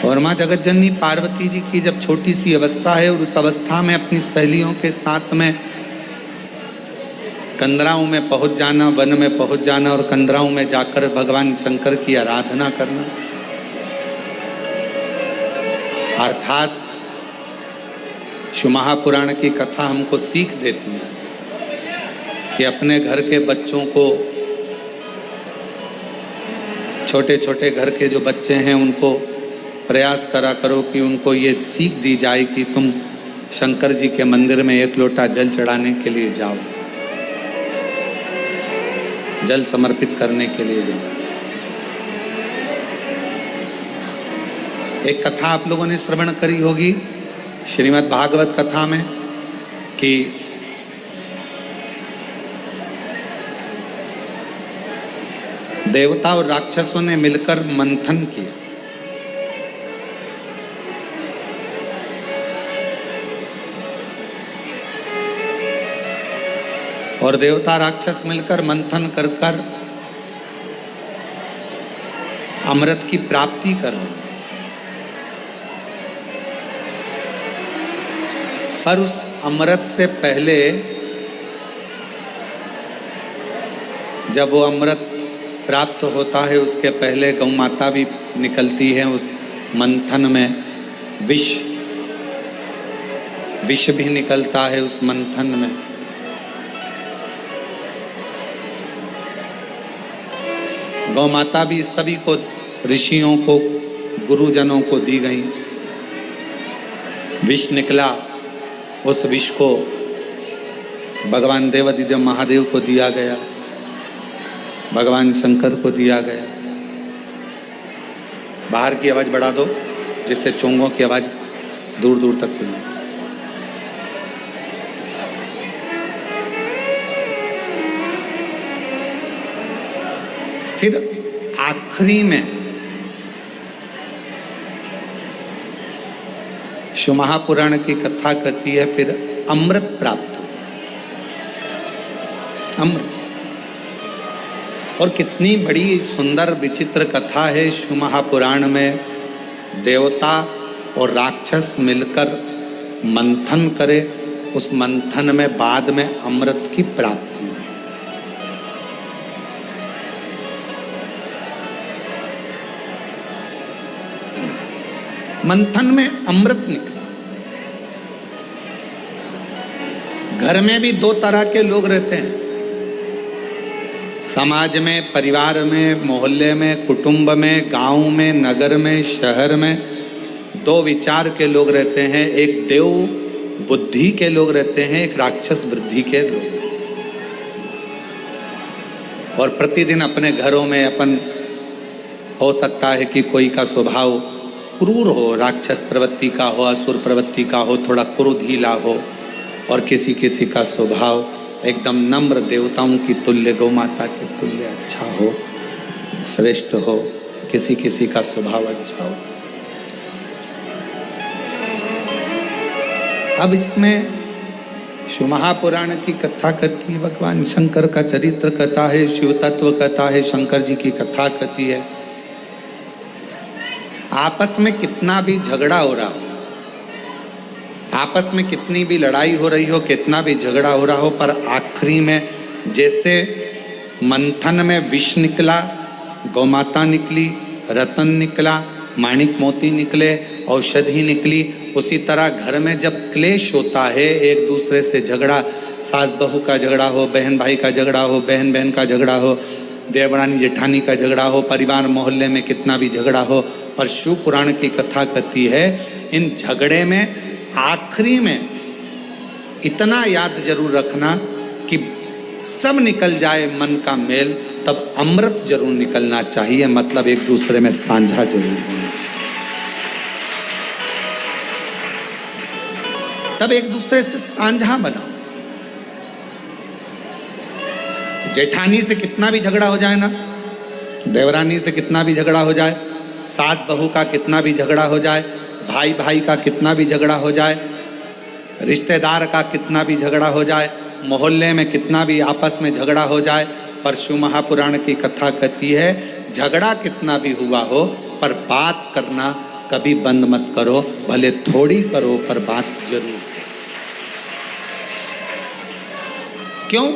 और माँ जगतजननी पार्वती जी की जब छोटी सी अवस्था है और उस अवस्था में अपनी सहेलियों के साथ में कंदराओं में पहुंच जाना, वन में पहुंच जाना और कंदराओं में जाकर भगवान शंकर की आराधना करना, अर्थात शिव महापुराण की कथा हमको सीख देती है कि अपने घर के बच्चों को, छोटे छोटे घर के जो बच्चे हैं उनको प्रयास करा करो कि उनको ये सीख दी जाए कि तुम शंकर जी के मंदिर में एक लोटा जल चढ़ाने के लिए जाओ, जल समर्पित करने के लिए जाओ। एक कथा आप लोगों ने श्रवण करी होगी श्रीमद् भागवत कथा में कि देवता और राक्षसों ने मिलकर मंथन किया। और देवता राक्षस मिलकर मंथन कर कर अमृत की प्राप्ति कर रहे। पर उस अमृत से पहले जब वो अमृत प्राप्त होता है उसके पहले गौ माता भी निकलती है उस मंथन में, विष भी निकलता है उस मंथन में। गौ माता भी सभी को, ऋषियों को, गुरुजनों को दी गई। विष निकला, उस विष को भगवान देवादिदेव महादेव को दिया गया, भगवान शंकर को दिया गया। बाहर की आवाज़ बढ़ा दो जिससे चोंगों की आवाज़ दूर दूर तक सुने। फिर आखिरी में शिव महापुराण की कथा कहती है फिर अमृत प्राप्त हो, अमृत। और कितनी बड़ी सुंदर विचित्र कथा है शिव महापुराण में। देवता और राक्षस मिलकर मंथन करे, उस मंथन में बाद में अमृत की प्राप्ति। मंथन में अमृत निकला। घर में भी दो तरह के लोग रहते हैं, समाज में, परिवार में, मोहल्ले में, कुटुंब में, गांव में, नगर में, शहर में दो विचार के लोग रहते हैं। एक देव बुद्धि के लोग रहते हैं, एक राक्षस बुद्धि के लोग। और प्रतिदिन अपने घरों में अपन, हो सकता है कि कोई का स्वभाव क्रूर हो, राक्षस प्रवृत्ति का हो, असुर प्रवृत्ति का हो, थोड़ा क्रोधीला हो, और किसी किसी का स्वभाव एकदम नम्र, देवताओं की तुल्य, गौ माता के तुल्य अच्छा हो, श्रेष्ठ हो, किसी किसी का स्वभाव अच्छा हो। अब इसमें शिव महापुराण की कथा कथी है, भगवान शंकर का चरित्र कथा है, शिव तत्व कथा है, शंकर जी की कथा कथी है। आपस में कितना भी झगड़ा हो रहा हो, आपस में कितनी भी लड़ाई हो रही हो, कितना भी झगड़ा हो रहा हो, पर आखिरी में जैसे मंथन में विष निकला, गौमाता निकली, रतन निकला, माणिक मोती निकले, औषधि निकली, उसी तरह घर में जब क्लेश होता है, एक दूसरे से झगड़ा, सास बहू का झगड़ा हो, बहन भाई का झगड़ा हो, बहन बहन का झगड़ा हो, देवरानी जेठानी का झगड़ा हो, परिवार मोहल्ले में कितना भी झगड़ा हो, पर शिव पुराण की कथा कहती है इन झगड़े में आखिरी में इतना याद जरूर रखना कि सब निकल जाए मन का मेल, तब अमृत जरूर निकलना चाहिए, मतलब एक दूसरे में साझा जरूर होना, तब एक दूसरे से साझा बनाओ। जेठानी से कितना भी झगड़ा हो जाए ना, देवरानी से कितना भी झगड़ा हो जाए, सास बहू का कितना भी झगड़ा हो जाए, भाई भाई का कितना भी झगड़ा हो जाए, रिश्तेदार का कितना भी झगड़ा हो जाए, मोहल्ले में कितना भी आपस में झगड़ा हो जाए, पर शिव महापुराण की कथा कहती है झगड़ा कितना भी हुआ हो पर बात करना कभी बंद मत करो, भले थोड़ी करो पर बात जरूर। क्यों?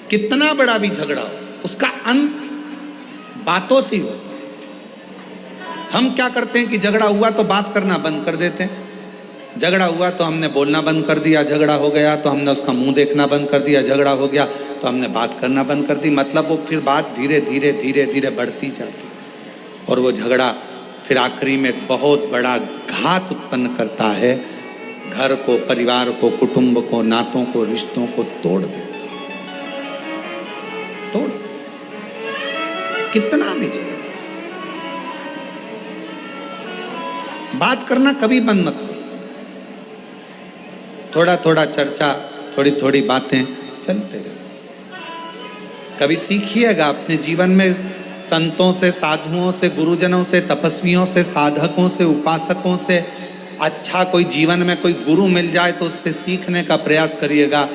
कितना बड़ा भी झगड़ा हो उसका अंत बातों से होता है। हम क्या करते हैं कि झगड़ा हुआ तो बात करना बंद कर देते हैं, झगड़ा हुआ तो हमने बोलना बंद कर दिया, झगड़ा हो गया तो हमने उसका मुंह देखना बंद कर दिया, झगड़ा हो गया तो हमने बात करना बंद कर दी, मतलब वो फिर बात धीरे धीरे धीरे धीरे बढ़ती जाती और वो झगड़ा फिर आखिरी में बहुत बड़ा घात उत्पन्न करता है, घर को, परिवार को, कुटुंब को, नातों को, रिश्तों को तोड़ देता है, तोड़। कितना भी झगड़ा, बात करना कभी बंद मत करो, थोड़ा थोड़ा चर्चा, थोड़ी थोड़ी बातें चलते रहे। कभी सीखिएगा अपने जीवन में संतों से, साधुओं से, गुरुजनों से, तपस्वियों से, साधकों से, उपासकों से अच्छा कोई जीवन में कोई गुरु मिल जाए तो उससे सीखने का प्रयास करिएगा।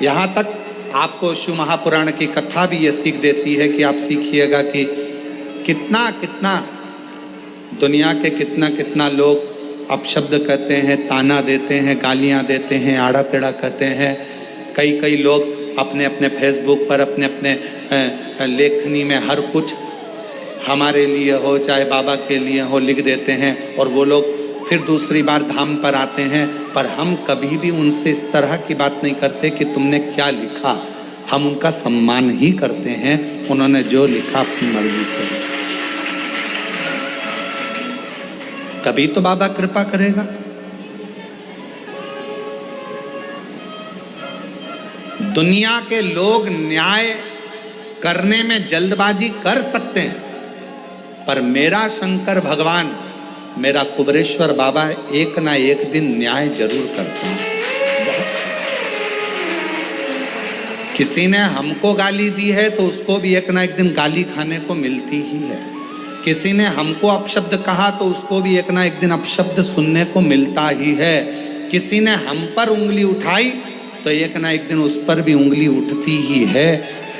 यहाँ तक आपको शिव महापुराण की कथा भी ये सीख देती है कि आप सीखिएगा कि कितना कितना दुनिया के कितना कितना लोग अपशब्द कहते हैं, ताना देते हैं, गालियाँ देते हैं, आड़ा टेढ़ा कहते हैं। कई कई लोग अपने अपने फेसबुक पर, अपने अपने लेखनी में हर कुछ हमारे लिए हो चाहे बाबा के लिए हो लिख देते हैं और वो लोग फिर दूसरी बार धाम पर आते हैं, पर हम कभी भी उनसे इस तरह की बात नहीं करते कि तुमने क्या लिखा। हम उनका सम्मान ही करते हैं, उन्होंने जो लिखा अपनी मर्जी से। कभी तो बाबा कृपा करेगा। दुनिया के लोग न्याय करने में जल्दबाजी कर सकते हैं, पर मेरा शंकर भगवान, मेरा कुबरेश्वर बाबा एक ना एक दिन न्याय जरूर करता है। किसी ने हमको गाली दी है तो उसको भी एक ना एक दिन गाली खाने को मिलती ही है। किसी ने हमको अपशब्द कहा तो उसको भी एक ना एक दिन अपशब्द सुनने को मिलता ही है। किसी ने हम पर उंगली उठाई तो एक ना एक दिन उस पर भी उंगली उठती ही है।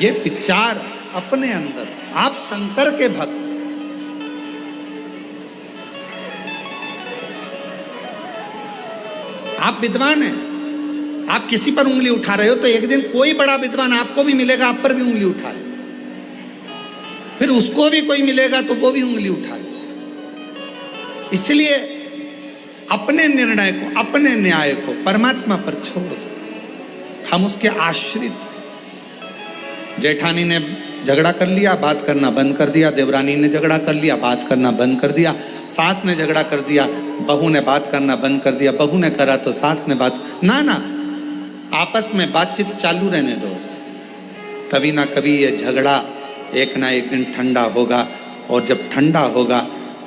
ये विचार अपने अंदर, आप शंकर के भक्त, आप विद्वान हैं, आप किसी पर उंगली उठा रहे हो तो एक दिन कोई बड़ा विद्वान आपको भी मिलेगा, आप पर भी उंगली उठाए, फिर उसको भी कोई मिलेगा तो वो भी उंगली उठाए। इसलिए अपने निर्णय को, अपने न्याय को परमात्मा पर छोड़ दो, हम उसके आश्रित। जेठानी ने झगड़ा कर लिया, बात करना बंद कर दिया, देवरानी ने झगड़ा कर लिया, बात करना बंद कर दिया, सास ने झगड़ा कर दिया, बहू ने बात करना बंद कर दिया, बहू ने करा तो सास ने बात, ना ना, आपस में बातचीत चालू रहने दो। कभी ना कभी ये झगड़ा एक ना एक दिन ठंडा होगा, और जब ठंडा होगा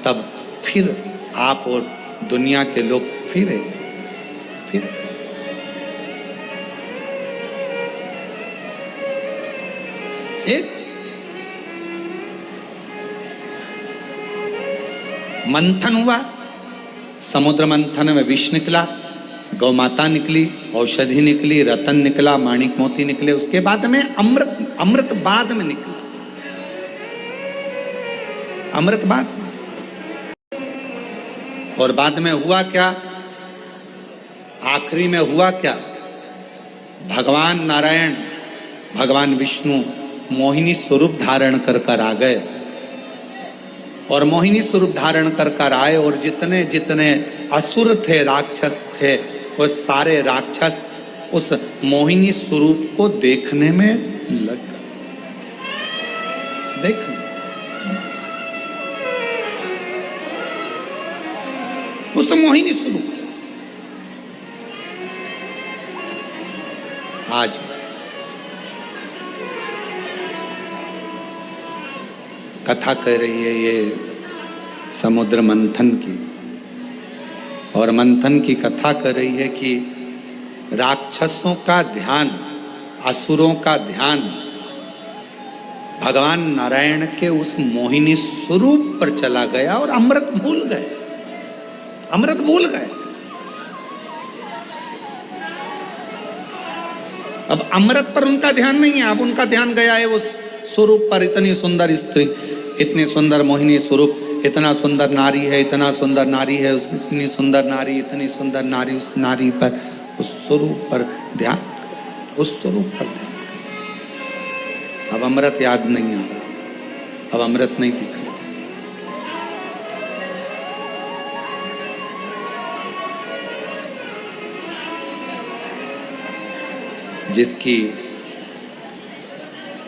तब फिर आप और दुनिया के लोग फिर फिर एक मंथन हुआ, समुद्र मंथन में विष निकला, गौ माता निकली, औषधि निकली, रतन निकला, माणिक मोती निकले, उसके बाद में अमृत बाद में निकला, अमृत बाद में। और बाद में हुआ क्या, आखिरी में हुआ क्या, भगवान नारायण, भगवान विष्णु मोहिनी स्वरूप धारण कर आ गए, और मोहिनी स्वरूप धारण कर आए, और जितने जितने असुर थे, राक्षस थे, वो सारे राक्षस उस मोहिनी स्वरूप को देखने में लग गए। देखने उस मोहिनी स्वरूप। आज कथा कह रही है ये समुद्र मंथन की, और मंथन की कथा कर रही है कि राक्षसों का ध्यान, असुरों का ध्यान भगवान नारायण के उस मोहिनी स्वरूप पर चला गया और अमृत भूल गए, अमृत भूल गए। अब अमृत पर उनका ध्यान नहीं है, अब उनका ध्यान गया है उस स्वरूप पर। इतनी सुंदर स्त्री, इतनी सुंदर मोहिनी स्वरूप, इतना सुंदर नारी है, इतना सुंदर नारी है, इतनी सुंदर नारी, इतनी सुंदर नारी, उस नारी पर, उस स्वरूप पर ध्यान, उस स्वरूप पर ध्यान। अब अमृत याद नहीं आ रहा, अब अमृत नहीं दिख रहा। जिसकी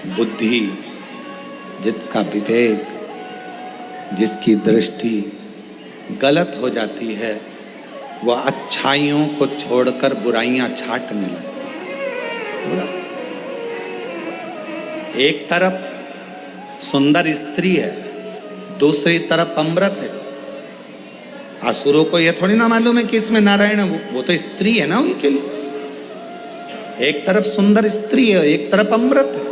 बुद्धि, जिसका विवेक, जिसकी दृष्टि गलत हो जाती है, वह अच्छाइयों को छोड़कर बुराइयां छांटने लगता है। एक तरफ सुंदर स्त्री है, दूसरी तरफ अमृत है। असुरों को यह थोड़ी ना मालूम है कि इसमें नारायण है, वो तो स्त्री है ना उनके लिए। एक तरफ सुंदर स्त्री है, एक तरफ अमृत है।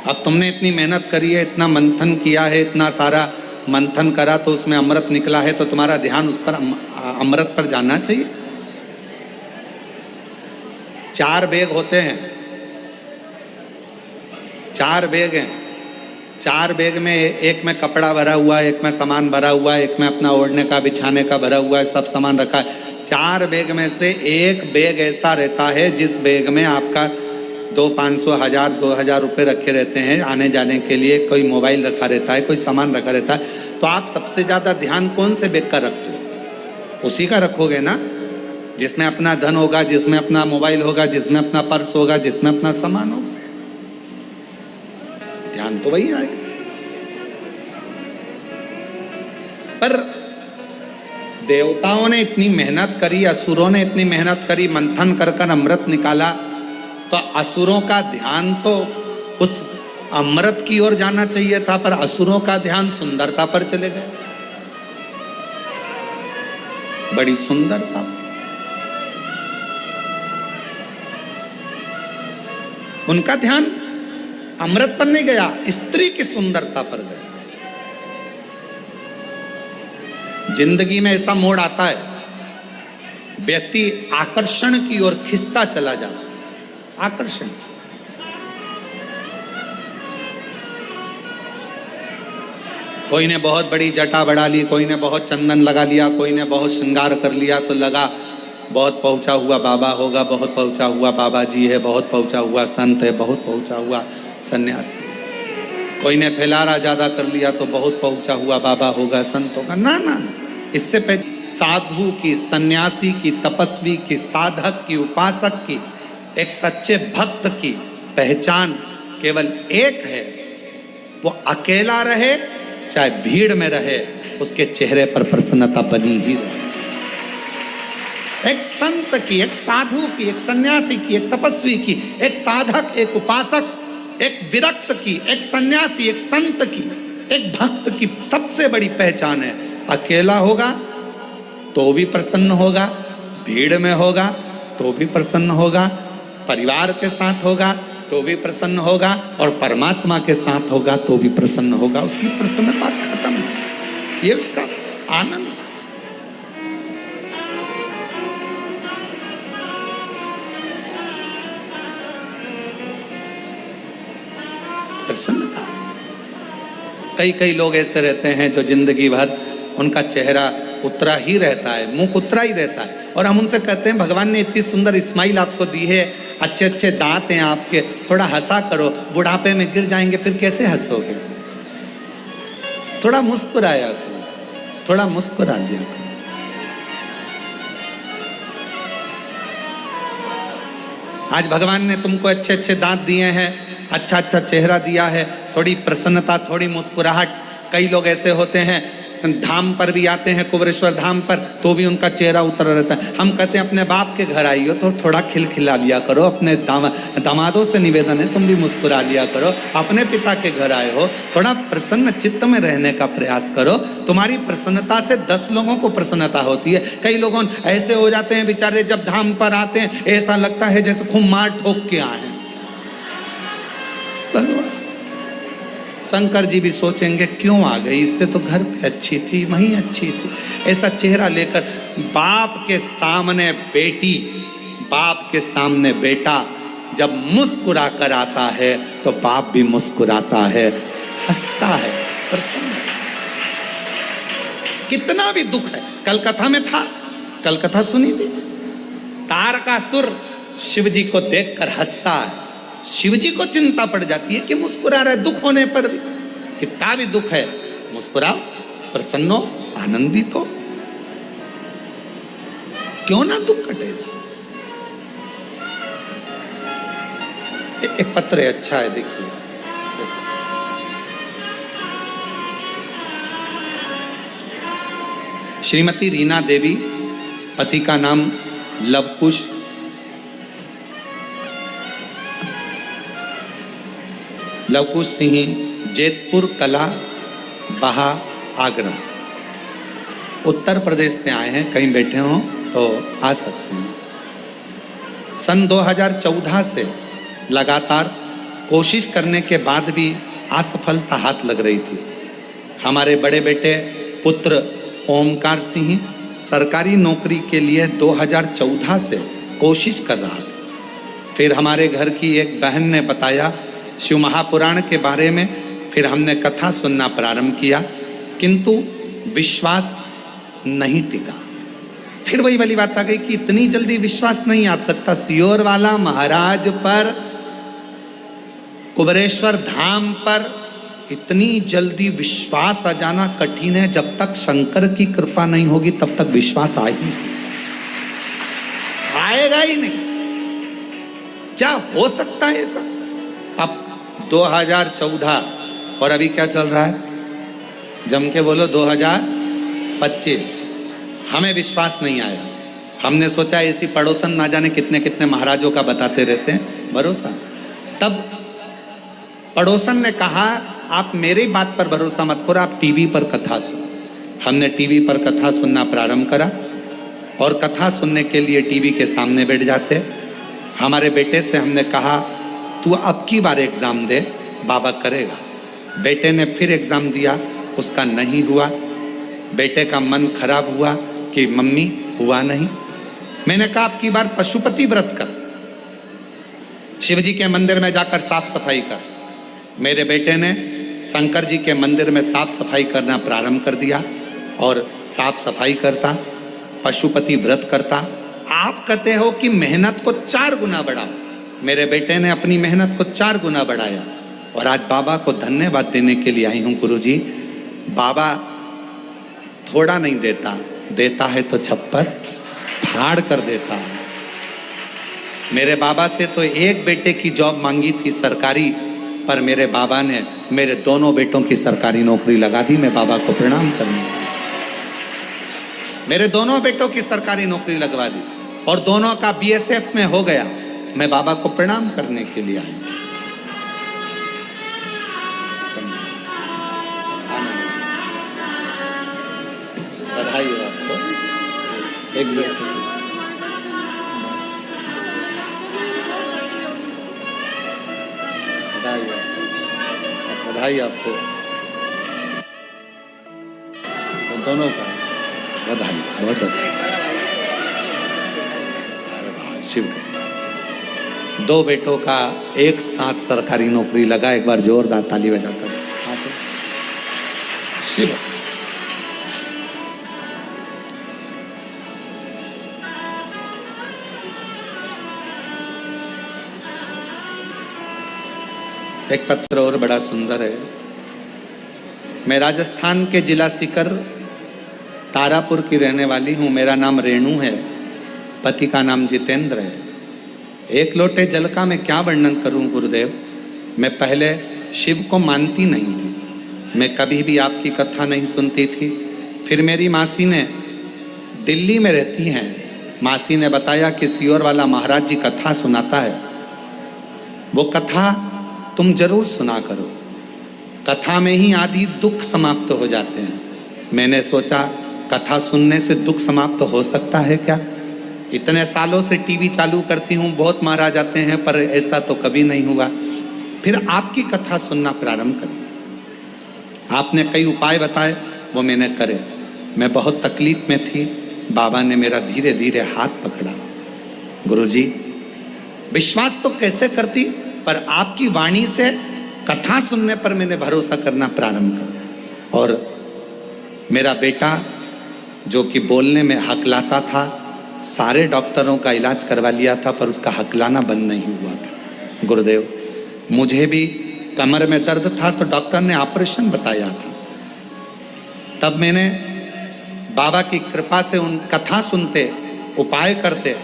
अब तुमने इतनी मेहनत करी है, इतना मंथन किया है, इतना सारा मंथन करा तो उसमें अमृत निकला है, तो तुम्हारा ध्यान उस पर, अमृत पर जाना चाहिए। 4 बैग होते हैं, 4 बैग हैं, 4 बैग में एक में कपड़ा भरा हुआ है, एक में सामान भरा हुआ है, एक में अपना ओढ़ने का, बिछाने का भरा हुआ है, सब सामान रखा है। 4 बैग में से एक बैग ऐसा रहता है जिस बैग में आपका 200-500 1000 2000 रुपये रखे रहते हैं आने जाने के लिए। कोई मोबाइल रखा रहता है, कोई सामान रखा रहता है। तो आप सबसे ज़्यादा ध्यान कौन से बैग का रखते हो? उसी का रखोगे ना जिसमें अपना धन होगा, जिसमें अपना मोबाइल होगा, जिसमें अपना पर्स होगा, जिसमें अपना सामान होगा। ध्यान तो वही आएगा। पर देवताओं ने इतनी मेहनत करी, असुरों ने इतनी मेहनत करी, मंथन कर अमृत निकाला, तो असुरों का ध्यान तो उस अमृत की ओर जाना चाहिए था, पर असुरों का ध्यान सुंदरता पर चले गए। बड़ी सुंदरता, उनका ध्यान अमृत पर नहीं गया, स्त्री की सुंदरता पर गया। जिंदगी में ऐसा मोड़ आता है, व्यक्ति आकर्षण की ओर खिंचता चला जाता है। आकर्षण, कोई ने बहुत बड़ी जटा बढ़ा ली, कोई ने बहुत चंदन लगा लिया, कोई ने बहुत श्रृंगार कर लिया, तो लगा बहुत पहुंचा हुआ बाबा होगा, बहुत पहुंचा हुआ बाबा जी है, बहुत पहुंचा हुआ संत है, बहुत पहुंचा हुआ सन्यासी। कोई ने फैलारा ज्यादा कर लिया तो बहुत पहुंचा हुआ बाबा होगा, संत होगा। ना ना, इससे पहले साधु की, सन्यासी की, तपस्वी की, साधक की, उपासक की, एक सच्चे भक्त की पहचान केवल एक है, वो अकेला रहे चाहे भीड़ में रहे, उसके चेहरे पर प्रसन्नता बनी ही रहे। एक संत की, एक साधु की, एक सन्यासी की, एक तपस्वी की, एक साधक, एक उपासक, एक विरक्त की, एक सन्यासी, एक संत की एक भक्त की सबसे बड़ी पहचान है, अकेला होगा तो भी प्रसन्न होगा, भीड़ में होगा तो भी प्रसन्न होगा, परिवार के साथ होगा तो भी प्रसन्न होगा, और परमात्मा के साथ होगा तो भी प्रसन्न होगा। उसकी प्रसन्नता खत्म, ये उसका आनंद। प्रसन्नता। कई लोग ऐसे रहते हैं जो जिंदगी भर उनका चेहरा उतरा ही रहता है, मुंह उतरा ही रहता है, और हम उनसे कहते हैं भगवान ने इतनी सुंदर स्माइल आपको दी है, अच्छे अच्छे दांत हैं आपके, थोड़ा हंसा करो, बुढ़ापे में गिर जाएंगे फिर कैसे हंसोगे, थोड़ा मुस्कुराया करो, थोड़ा मुस्कुरा लिया करो। आज भगवान ने तुमको अच्छे अच्छे दांत दिए हैं, अच्छा अच्छा चेहरा दिया है, थोड़ी प्रसन्नता, थोड़ी मुस्कुराहट। कई लोग ऐसे होते हैं धाम पर भी आते हैं, कुबेरेश्वर धाम पर, तो भी उनका चेहरा उतरा रहता है। हम कहते हैं अपने बाप के घर आई हो तो थोड़ा खिलखिला लिया करो, अपने दामादों से निवेदन है तुम भी मुस्कुरा लिया करो, अपने पिता के घर आए हो थोड़ा प्रसन्न चित्त में रहने का प्रयास करो। तुम्हारी प्रसन्नता से 10 लोगों को प्रसन्नता होती है। कई लोगों ऐसे हो जाते हैं बेचारे, जब धाम पर आते हैं ऐसा लगता है जैसे खूब मार ठोक के आए हैं। भगवान शंकर जी भी सोचेंगे क्यों आ गई, इससे तो घर पे अच्छी थी, वहीं अच्छी थी। ऐसा चेहरा लेकर बाप के सामने बेटी, बाप के सामने बेटा जब मुस्कुरा कर आता है तो बाप भी मुस्कुराता है, हंसता है, प्रसन्न है। कितना भी दुख है, कल कथा में था, कल कथा सुनी थी, तारकासुर शिव जी को देखकर हंसता है। शिव जी को चिंता पड़ जाती है कि मुस्कुरा रहा है, दुख होने पर भी, कितना भी दुख है मुस्कुराओ, प्रसन्नो, आनंदित हो, क्यों ना दुख कटेगा। एक पत्र है, अच्छा है, देखिए। श्रीमती रीना देवी, पति का नाम लवकुश, लवकुश सिंह, जेतपुर कला, बहा, आगरा, उत्तर प्रदेश से आए हैं। कहीं बैठे हों तो आ सकते हैं। सन 2014 से लगातार कोशिश करने के बाद भी असफलता हाथ लग रही थी। हमारे बड़े बेटे पुत्र ओमकार सिंह सरकारी नौकरी के लिए 2014 से कोशिश कर रहा था। फिर हमारे घर की एक बहन ने बताया शिव महापुराण के बारे में, फिर हमने कथा सुनना प्रारंभ किया, किंतु विश्वास नहीं टिका। फिर वही वाली बात आ गई कि इतनी जल्दी विश्वास नहीं आ सकता। सियोर वाला महाराज पर, कुबेरेश्वर धाम पर इतनी जल्दी विश्वास आ जाना कठिन है। जब तक शंकर की कृपा नहीं होगी तब तक विश्वास आ ही नहीं सकता, आएगा ही नहीं। क्या हो सकता है ऐसा? अब 2014 और अभी क्या चल रहा है, जम के बोलो 2025। हमें विश्वास नहीं आया। हमने सोचा ऐसी पड़ोसन ना जाने कितने कितने महाराजों का बताते रहते हैं, भरोसा। तब पड़ोसन ने कहा आप मेरी बात पर भरोसा मत करो, आप टीवी पर कथा सुनो। हमने टीवी पर कथा सुनना प्रारंभ करा और कथा सुनने के लिए टीवी के सामने बैठ जाते। हमारे बेटे से हमने कहा तू अब की बार एग्जाम दे, बाबा करेगा। बेटे ने फिर एग्जाम दिया, उसका नहीं हुआ। बेटे का मन खराब हुआ कि मम्मी हुआ नहीं। मैंने कहा अब की बार पशुपति व्रत कर, शिव जी के मंदिर में जाकर साफ सफाई कर। मेरे बेटे ने शंकर जी के मंदिर में साफ सफाई करना प्रारंभ कर दिया और साफ सफाई करता, पशुपति व्रत करता। आप कहते हो कि मेहनत को 4 गुना बढ़ाओ, मेरे बेटे ने अपनी मेहनत को 4 गुना बढ़ाया और आज बाबा को धन्यवाद देने के लिए आई हूँ। गुरुजी, बाबा थोड़ा नहीं देता, देता है तो छप्पर फाड़ कर देता है। मेरे बाबा से तो एक बेटे की जॉब मांगी थी सरकारी, पर मेरे बाबा ने मेरे दोनों बेटों की सरकारी नौकरी लगा दी। मैं बाबा को प्रणाम करने, मेरे दोनों बेटों की सरकारी नौकरी लगवा दी और दोनों का बीएसएफ में हो गया। मैं बाबा को प्रणाम करने के लिए आई। एक बेटे बधाई आपको, तो दोनों का बधाई। बहुत अच्छा। शिव, दो बेटों का एक साथ सरकारी नौकरी लगा। एक बार जोरदार ताली बजाकर शिव। एक पत्र और बड़ा सुंदर है। मैं राजस्थान के जिला सीकर तारापुर की रहने वाली हूँ। मेरा नाम रेणु है, पति का नाम जितेंद्र है। एक लोटे जल का मैं क्या वर्णन करूं गुरुदेव। मैं पहले शिव को मानती नहीं थी, मैं कभी भी आपकी कथा नहीं सुनती थी। फिर मेरी मासी ने, दिल्ली में रहती हैं, मासी ने बताया कि सियोर वाला महाराज जी कथा सुनाता है, वो कथा तुम जरूर सुना करो, कथा में ही आदि दुख समाप्त हो जाते हैं। मैंने सोचा कथा सुनने से दुख समाप्त हो सकता है क्या। इतने सालों से टीवी चालू करती हूँ, बहुत महाराज आते हैं, पर ऐसा तो कभी नहीं हुआ। फिर आपकी कथा सुनना प्रारंभ करी। आपने कई उपाय बताए, वो मैंने करे। मैं बहुत तकलीफ में थी, बाबा ने मेरा धीरे धीरे हाथ पकड़ा। गुरुजी, विश्वास तो कैसे करती, पर आपकी वाणी से कथा सुनने पर मैंने भरोसा करना प्रारंभ किया। और मेरा बेटा जो कि बोलने में हकलाता था, सारे डॉक्टरों का इलाज करवा लिया था, पर उसका हकलाना बंद नहीं हुआ था। गुरुदेव, मुझे भी कमर में दर्द था तो डॉक्टर ने ऑपरेशन बताया था। तब मैंने बाबा की कृपा से उन कथा सुनते, उपाय करते,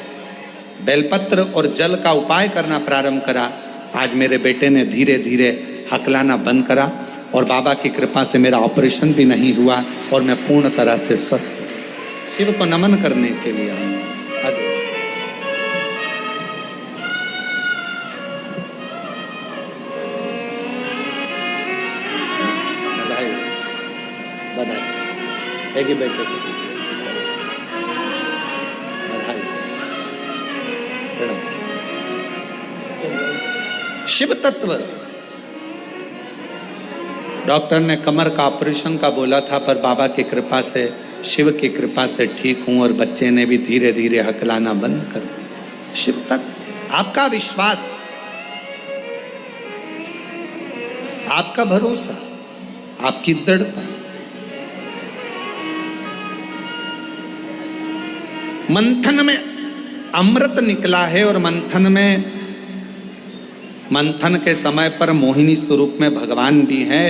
बेलपत्र और जल का उपाय करना प्रारंभ करा। आज मेरे बेटे ने धीरे धीरे हकलाना बंद करा और बाबा की कृपा से मेरा ऑपरेशन भी नहीं हुआ और मैं पूर्ण तरह से स्वस्थ। शिव को नमन करने के लिए आऊँ। बधाई बधाई, एक ही बेटे को बधाई। शिव तत्व, डॉक्टर ने कमर का ऑपरेशन का बोला था, पर बाबा की कृपा से, शिव की कृपा से ठीक हूं और बच्चे ने भी धीरे धीरे हकलाना बंद कर दिया। शिव तत्व, आपका विश्वास, आपका भरोसा, आपकी दृढ़ता। मंथन में अमृत निकला है और मंथन के समय पर मोहिनी स्वरूप में भगवान भी हैं।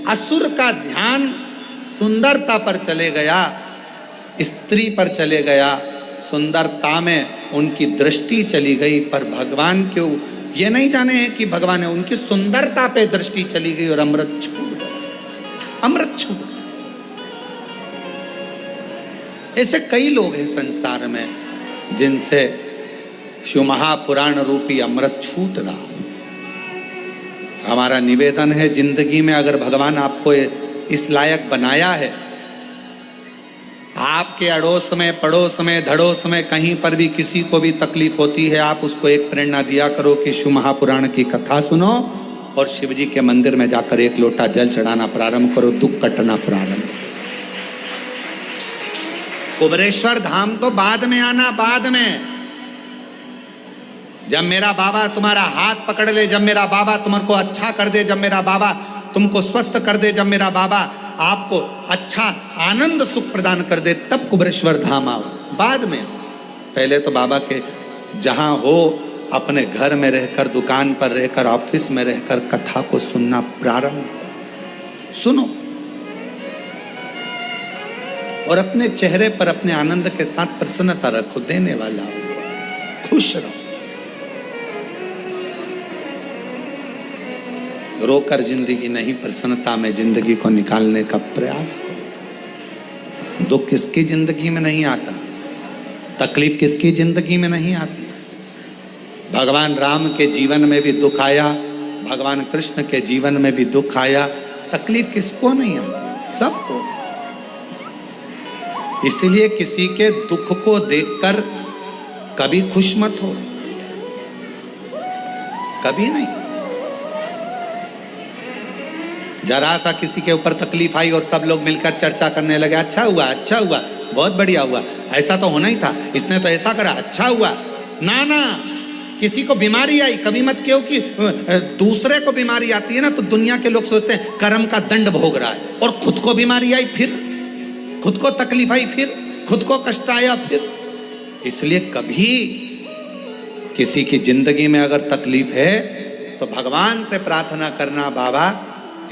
असुर का ध्यान सुंदरता पर चले गया, स्त्री पर चले गया, सुंदरता में उनकी दृष्टि चली गई, पर भगवान क्यों ये नहीं जाने हैं कि भगवान है, उनकी सुंदरता पे दृष्टि चली गई और अमृत छूट गया, अमृत छूट गया। ऐसे कई लोग हैं संसार में जिनसे शिव महापुराण रूपी अमृत छूट रहा। हमारा निवेदन है, जिंदगी में अगर भगवान आपको इस लायक बनाया है, आपके अड़ोस में, पड़ोस में, धड़ोस में कहीं पर भी किसी को भी तकलीफ होती है, आप उसको एक प्रेरणा दिया करो कि शिव महापुराण की कथा सुनो और शिव जी के मंदिर में जाकर एक लोटा जल चढ़ाना प्रारंभ करो, दुख कटना प्रारंभ। कुबरेश्वर धाम तो बाद में आना, बाद में, जब मेरा बाबा तुम्हारा हाथ पकड़ ले, जब मेरा बाबा तुमको अच्छा कर दे, जब मेरा बाबा तुमको स्वस्थ कर दे, जब मेरा बाबा आपको अच्छा आनंद सुख प्रदान कर दे, तब कुबरेश्वर धाम आओ, बाद में। पहले तो बाबा के जहां हो, अपने घर में रहकर, दुकान पर रहकर, ऑफिस में रहकर कथा को सुनना प्रारंभ सुनो और अपने चेहरे पर अपने आनंद के साथ प्रसन्नता रखो, देने वाला हो, खुश रहो। रोकर जिंदगी नहीं, प्रसन्नता में जिंदगी को निकालने का प्रयास करो। दुख किसकी जिंदगी में नहीं आता, तकलीफ किसकी जिंदगी में नहीं आती। भगवान राम के जीवन में भी दुख आया, भगवान कृष्ण के जीवन में भी दुख आया, तकलीफ किसको नहीं आती, सबको। इसलिए किसी के दुख को देखकर कभी खुश मत हो, कभी नहीं। जरा सा किसी के ऊपर तकलीफ आई और सब लोग मिलकर चर्चा करने लगे, अच्छा हुआ, अच्छा हुआ, बहुत बढ़िया हुआ, ऐसा तो होना ही था, इसने तो ऐसा करा, अच्छा हुआ। ना ना, किसी को बीमारी आई कभी मत कहो कि दूसरे को बीमारी आती है ना तो दुनिया के लोग सोचते हैं कर्म का दंड भोग रहा है, और खुद को बीमारी आई फिर, खुद को तकलीफ आई फिर, खुद को कष्ट आया फिर। इसलिए कभी किसी की जिंदगी में अगर तकलीफ है तो भगवान से प्रार्थना करना, बाबा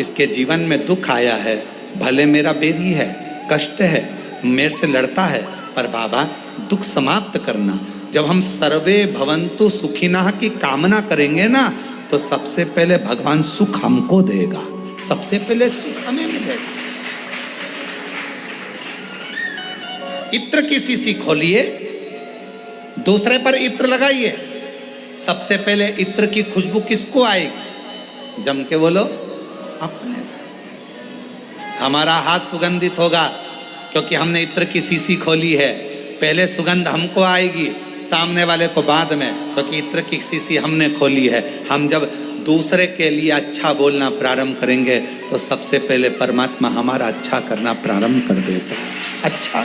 इसके जीवन में दुख आया है, भले मेरा बेरी है, कष्ट है, मेरे से लड़ता है, पर बाबा दुख समाप्त करना। जब हम सर्वे भवन्तु सुखिनः की कामना करेंगे ना तो सबसे पहले भगवान सुख हमको देगा, सबसे पहले सुख हमें मिलेगा। इत्र की शीशी खोलिए, दूसरे पर इत्र लगाइए, सबसे पहले इत्र की खुशबू किसको आएगी? जम के बोलो, अपने। हमारा हाथ सुगंधित होगा क्योंकि हमने इत्र की शीशी खोली है, पहले सुगंध हमको आएगी, सामने वाले को बाद में, क्योंकि इत्र की शीशी हमने खोली है। हम जब दूसरे के लिए अच्छा बोलना प्रारंभ करेंगे तो सबसे पहले परमात्मा हमारा अच्छा करना प्रारंभ कर देता है। अच्छा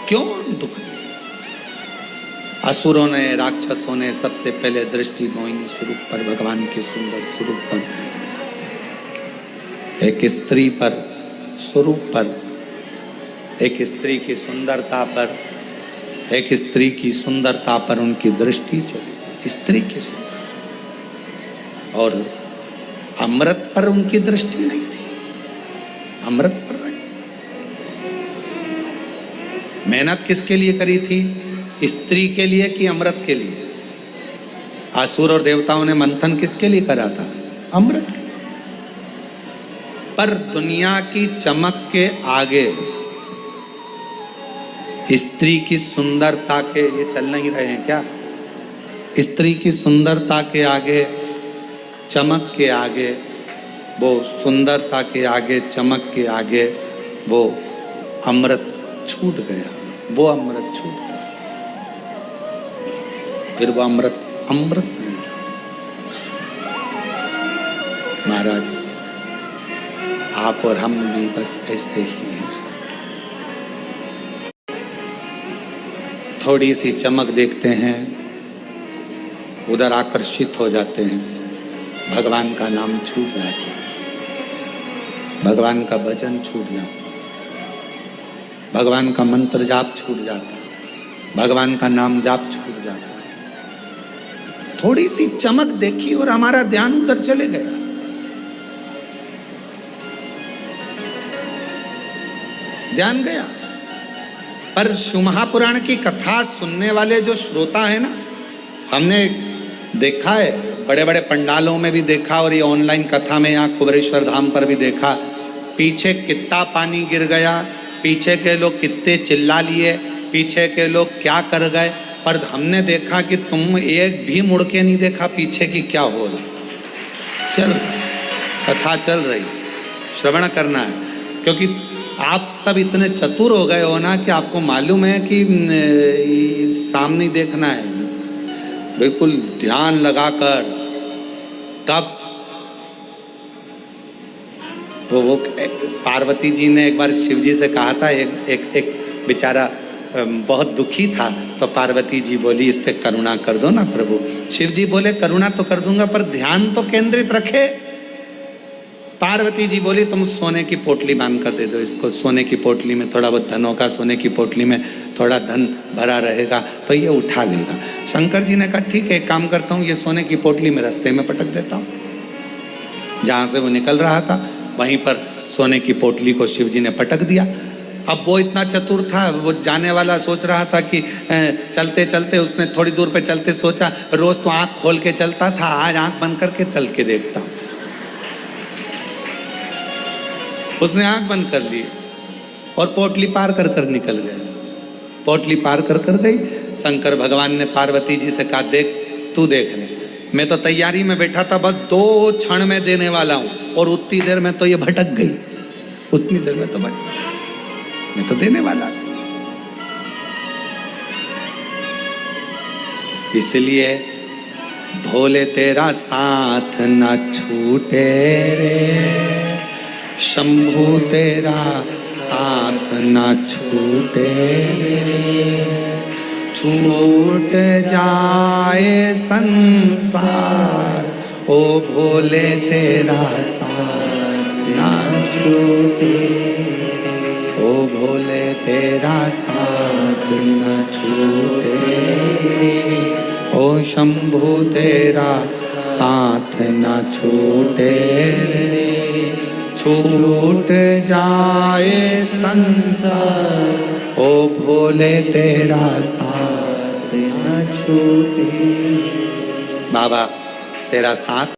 क्यों दुख? असुरों ने, राक्षसों ने सबसे पहले दृष्टि मोहिनी स्वरूप पर, भगवान के सुंदर स्वरूप पर, एक स्त्री पर, स्वरूप पर, एक स्त्री की सुंदरता पर, एक स्त्री की सुंदरता पर उनकी दृष्टि चली, स्त्री की सुंदरता। और अमृत पर उनकी दृष्टि नहीं थी, अमृत पर नहीं। मेहनत किसके लिए करी थी? स्त्री के लिए कि अमृत के लिए? असुर और देवताओं ने मंथन किसके लिए करा था? अमृत के। पर दुनिया की चमक के आगे स्त्री की सुंदरता के, ये चल नहीं रहे हैं क्या? स्त्री की सुंदरता के आगे, चमक के आगे, वो सुंदरता के आगे, चमक के आगे वो अमृत छूट गया, वो अमृत छूट गया। फिर वो अमृत अमृत नहीं रहा। महाराज आप और हम भी बस ऐसे ही हैं। थोड़ी सी चमक देखते हैं, उधर आकर्षित हो जाते हैं, भगवान का नाम छूट जाता है, भगवान का भजन छूट जाता है, भगवान का मंत्र जाप छूट जाता है, भगवान का नाम जाप छूट जाता है। थोड़ी सी चमक देखी और हमारा ध्यान उधर चले गया। ध्यान गया। पर शिव महापुराण की कथा सुनने वाले जो श्रोता है ना, हमने देखा है, बड़े बड़े पंडालों में भी देखा और ये ऑनलाइन कथा में यहाँ कुबेरेश्वर धाम पर भी देखा, पीछे कितना पानी गिर गया, पीछे के लोग कितने चिल्ला लिए, पीछे के लोग क्या कर गए, पर हमने देखा कि तुम एक भी मुड़ के नहीं देखा पीछे की क्या हो रहा। चल कथा चल रही, श्रवण करना है, क्योंकि आप सब इतने चतुर हो गए हो ना कि आपको मालूम है कि सामने देखना है, बिल्कुल ध्यान लगाकर। तब वो पार्वती जी ने एक बार शिव जी से कहा था, एक बेचारा बहुत दुखी था, तो पार्वती जी बोली इस पे करुणा कर दो ना प्रभु। शिव जी बोले करुणा तो कर दूंगा पर ध्यान तो केंद्रित रखे। पार्वती जी बोली तुम सोने की पोटली बांध कर दे दो इसको, सोने की पोटली में थोड़ा बहुत धन होगा, सोने की पोटली में थोड़ा धन भरा रहेगा तो ये उठा लेगा। शंकर जी ने कहा ठीक है, एक काम करता हूँ, ये सोने की पोटली में रास्ते में पटक देता हूँ। जहाँ से वो निकल रहा था वहीं पर सोने की पोटली को शिव जी ने पटक दिया। अब वो इतना चतुर था, वो जाने वाला सोच रहा था कि चलते चलते, उसने थोड़ी दूर पे चलते सोचा रोज तो आँख खोल के चलता था, आज आँख बंद करके चल के देखता हूँ। उसने आंख बंद कर ली और पोटली पार कर कर निकल गए। पोटली पार कर कर गई। शंकर भगवान ने पार्वती जी से कहा देख तू देख ले, मैं तो तैयारी में बैठा था, बस 2 क्षण में देने वाला हूं और उतनी देर में तो ये भटक गई, उतनी देर में तो भाई मैं तो देने वाला। इसलिए भोले तेरा साथ न छूटे रे, शंभू तेरा साथ न छूटे रे, छूट जाए संसार ओ भोले तेरा साथ न छूटे, ओ भोले तेरा साथ न छूटे, ओ शंभू तेरा साथ न छूटे रे, छूट जाए संसार ओ भोले तेरा साथ न छूटे। बाबा तेरा साथ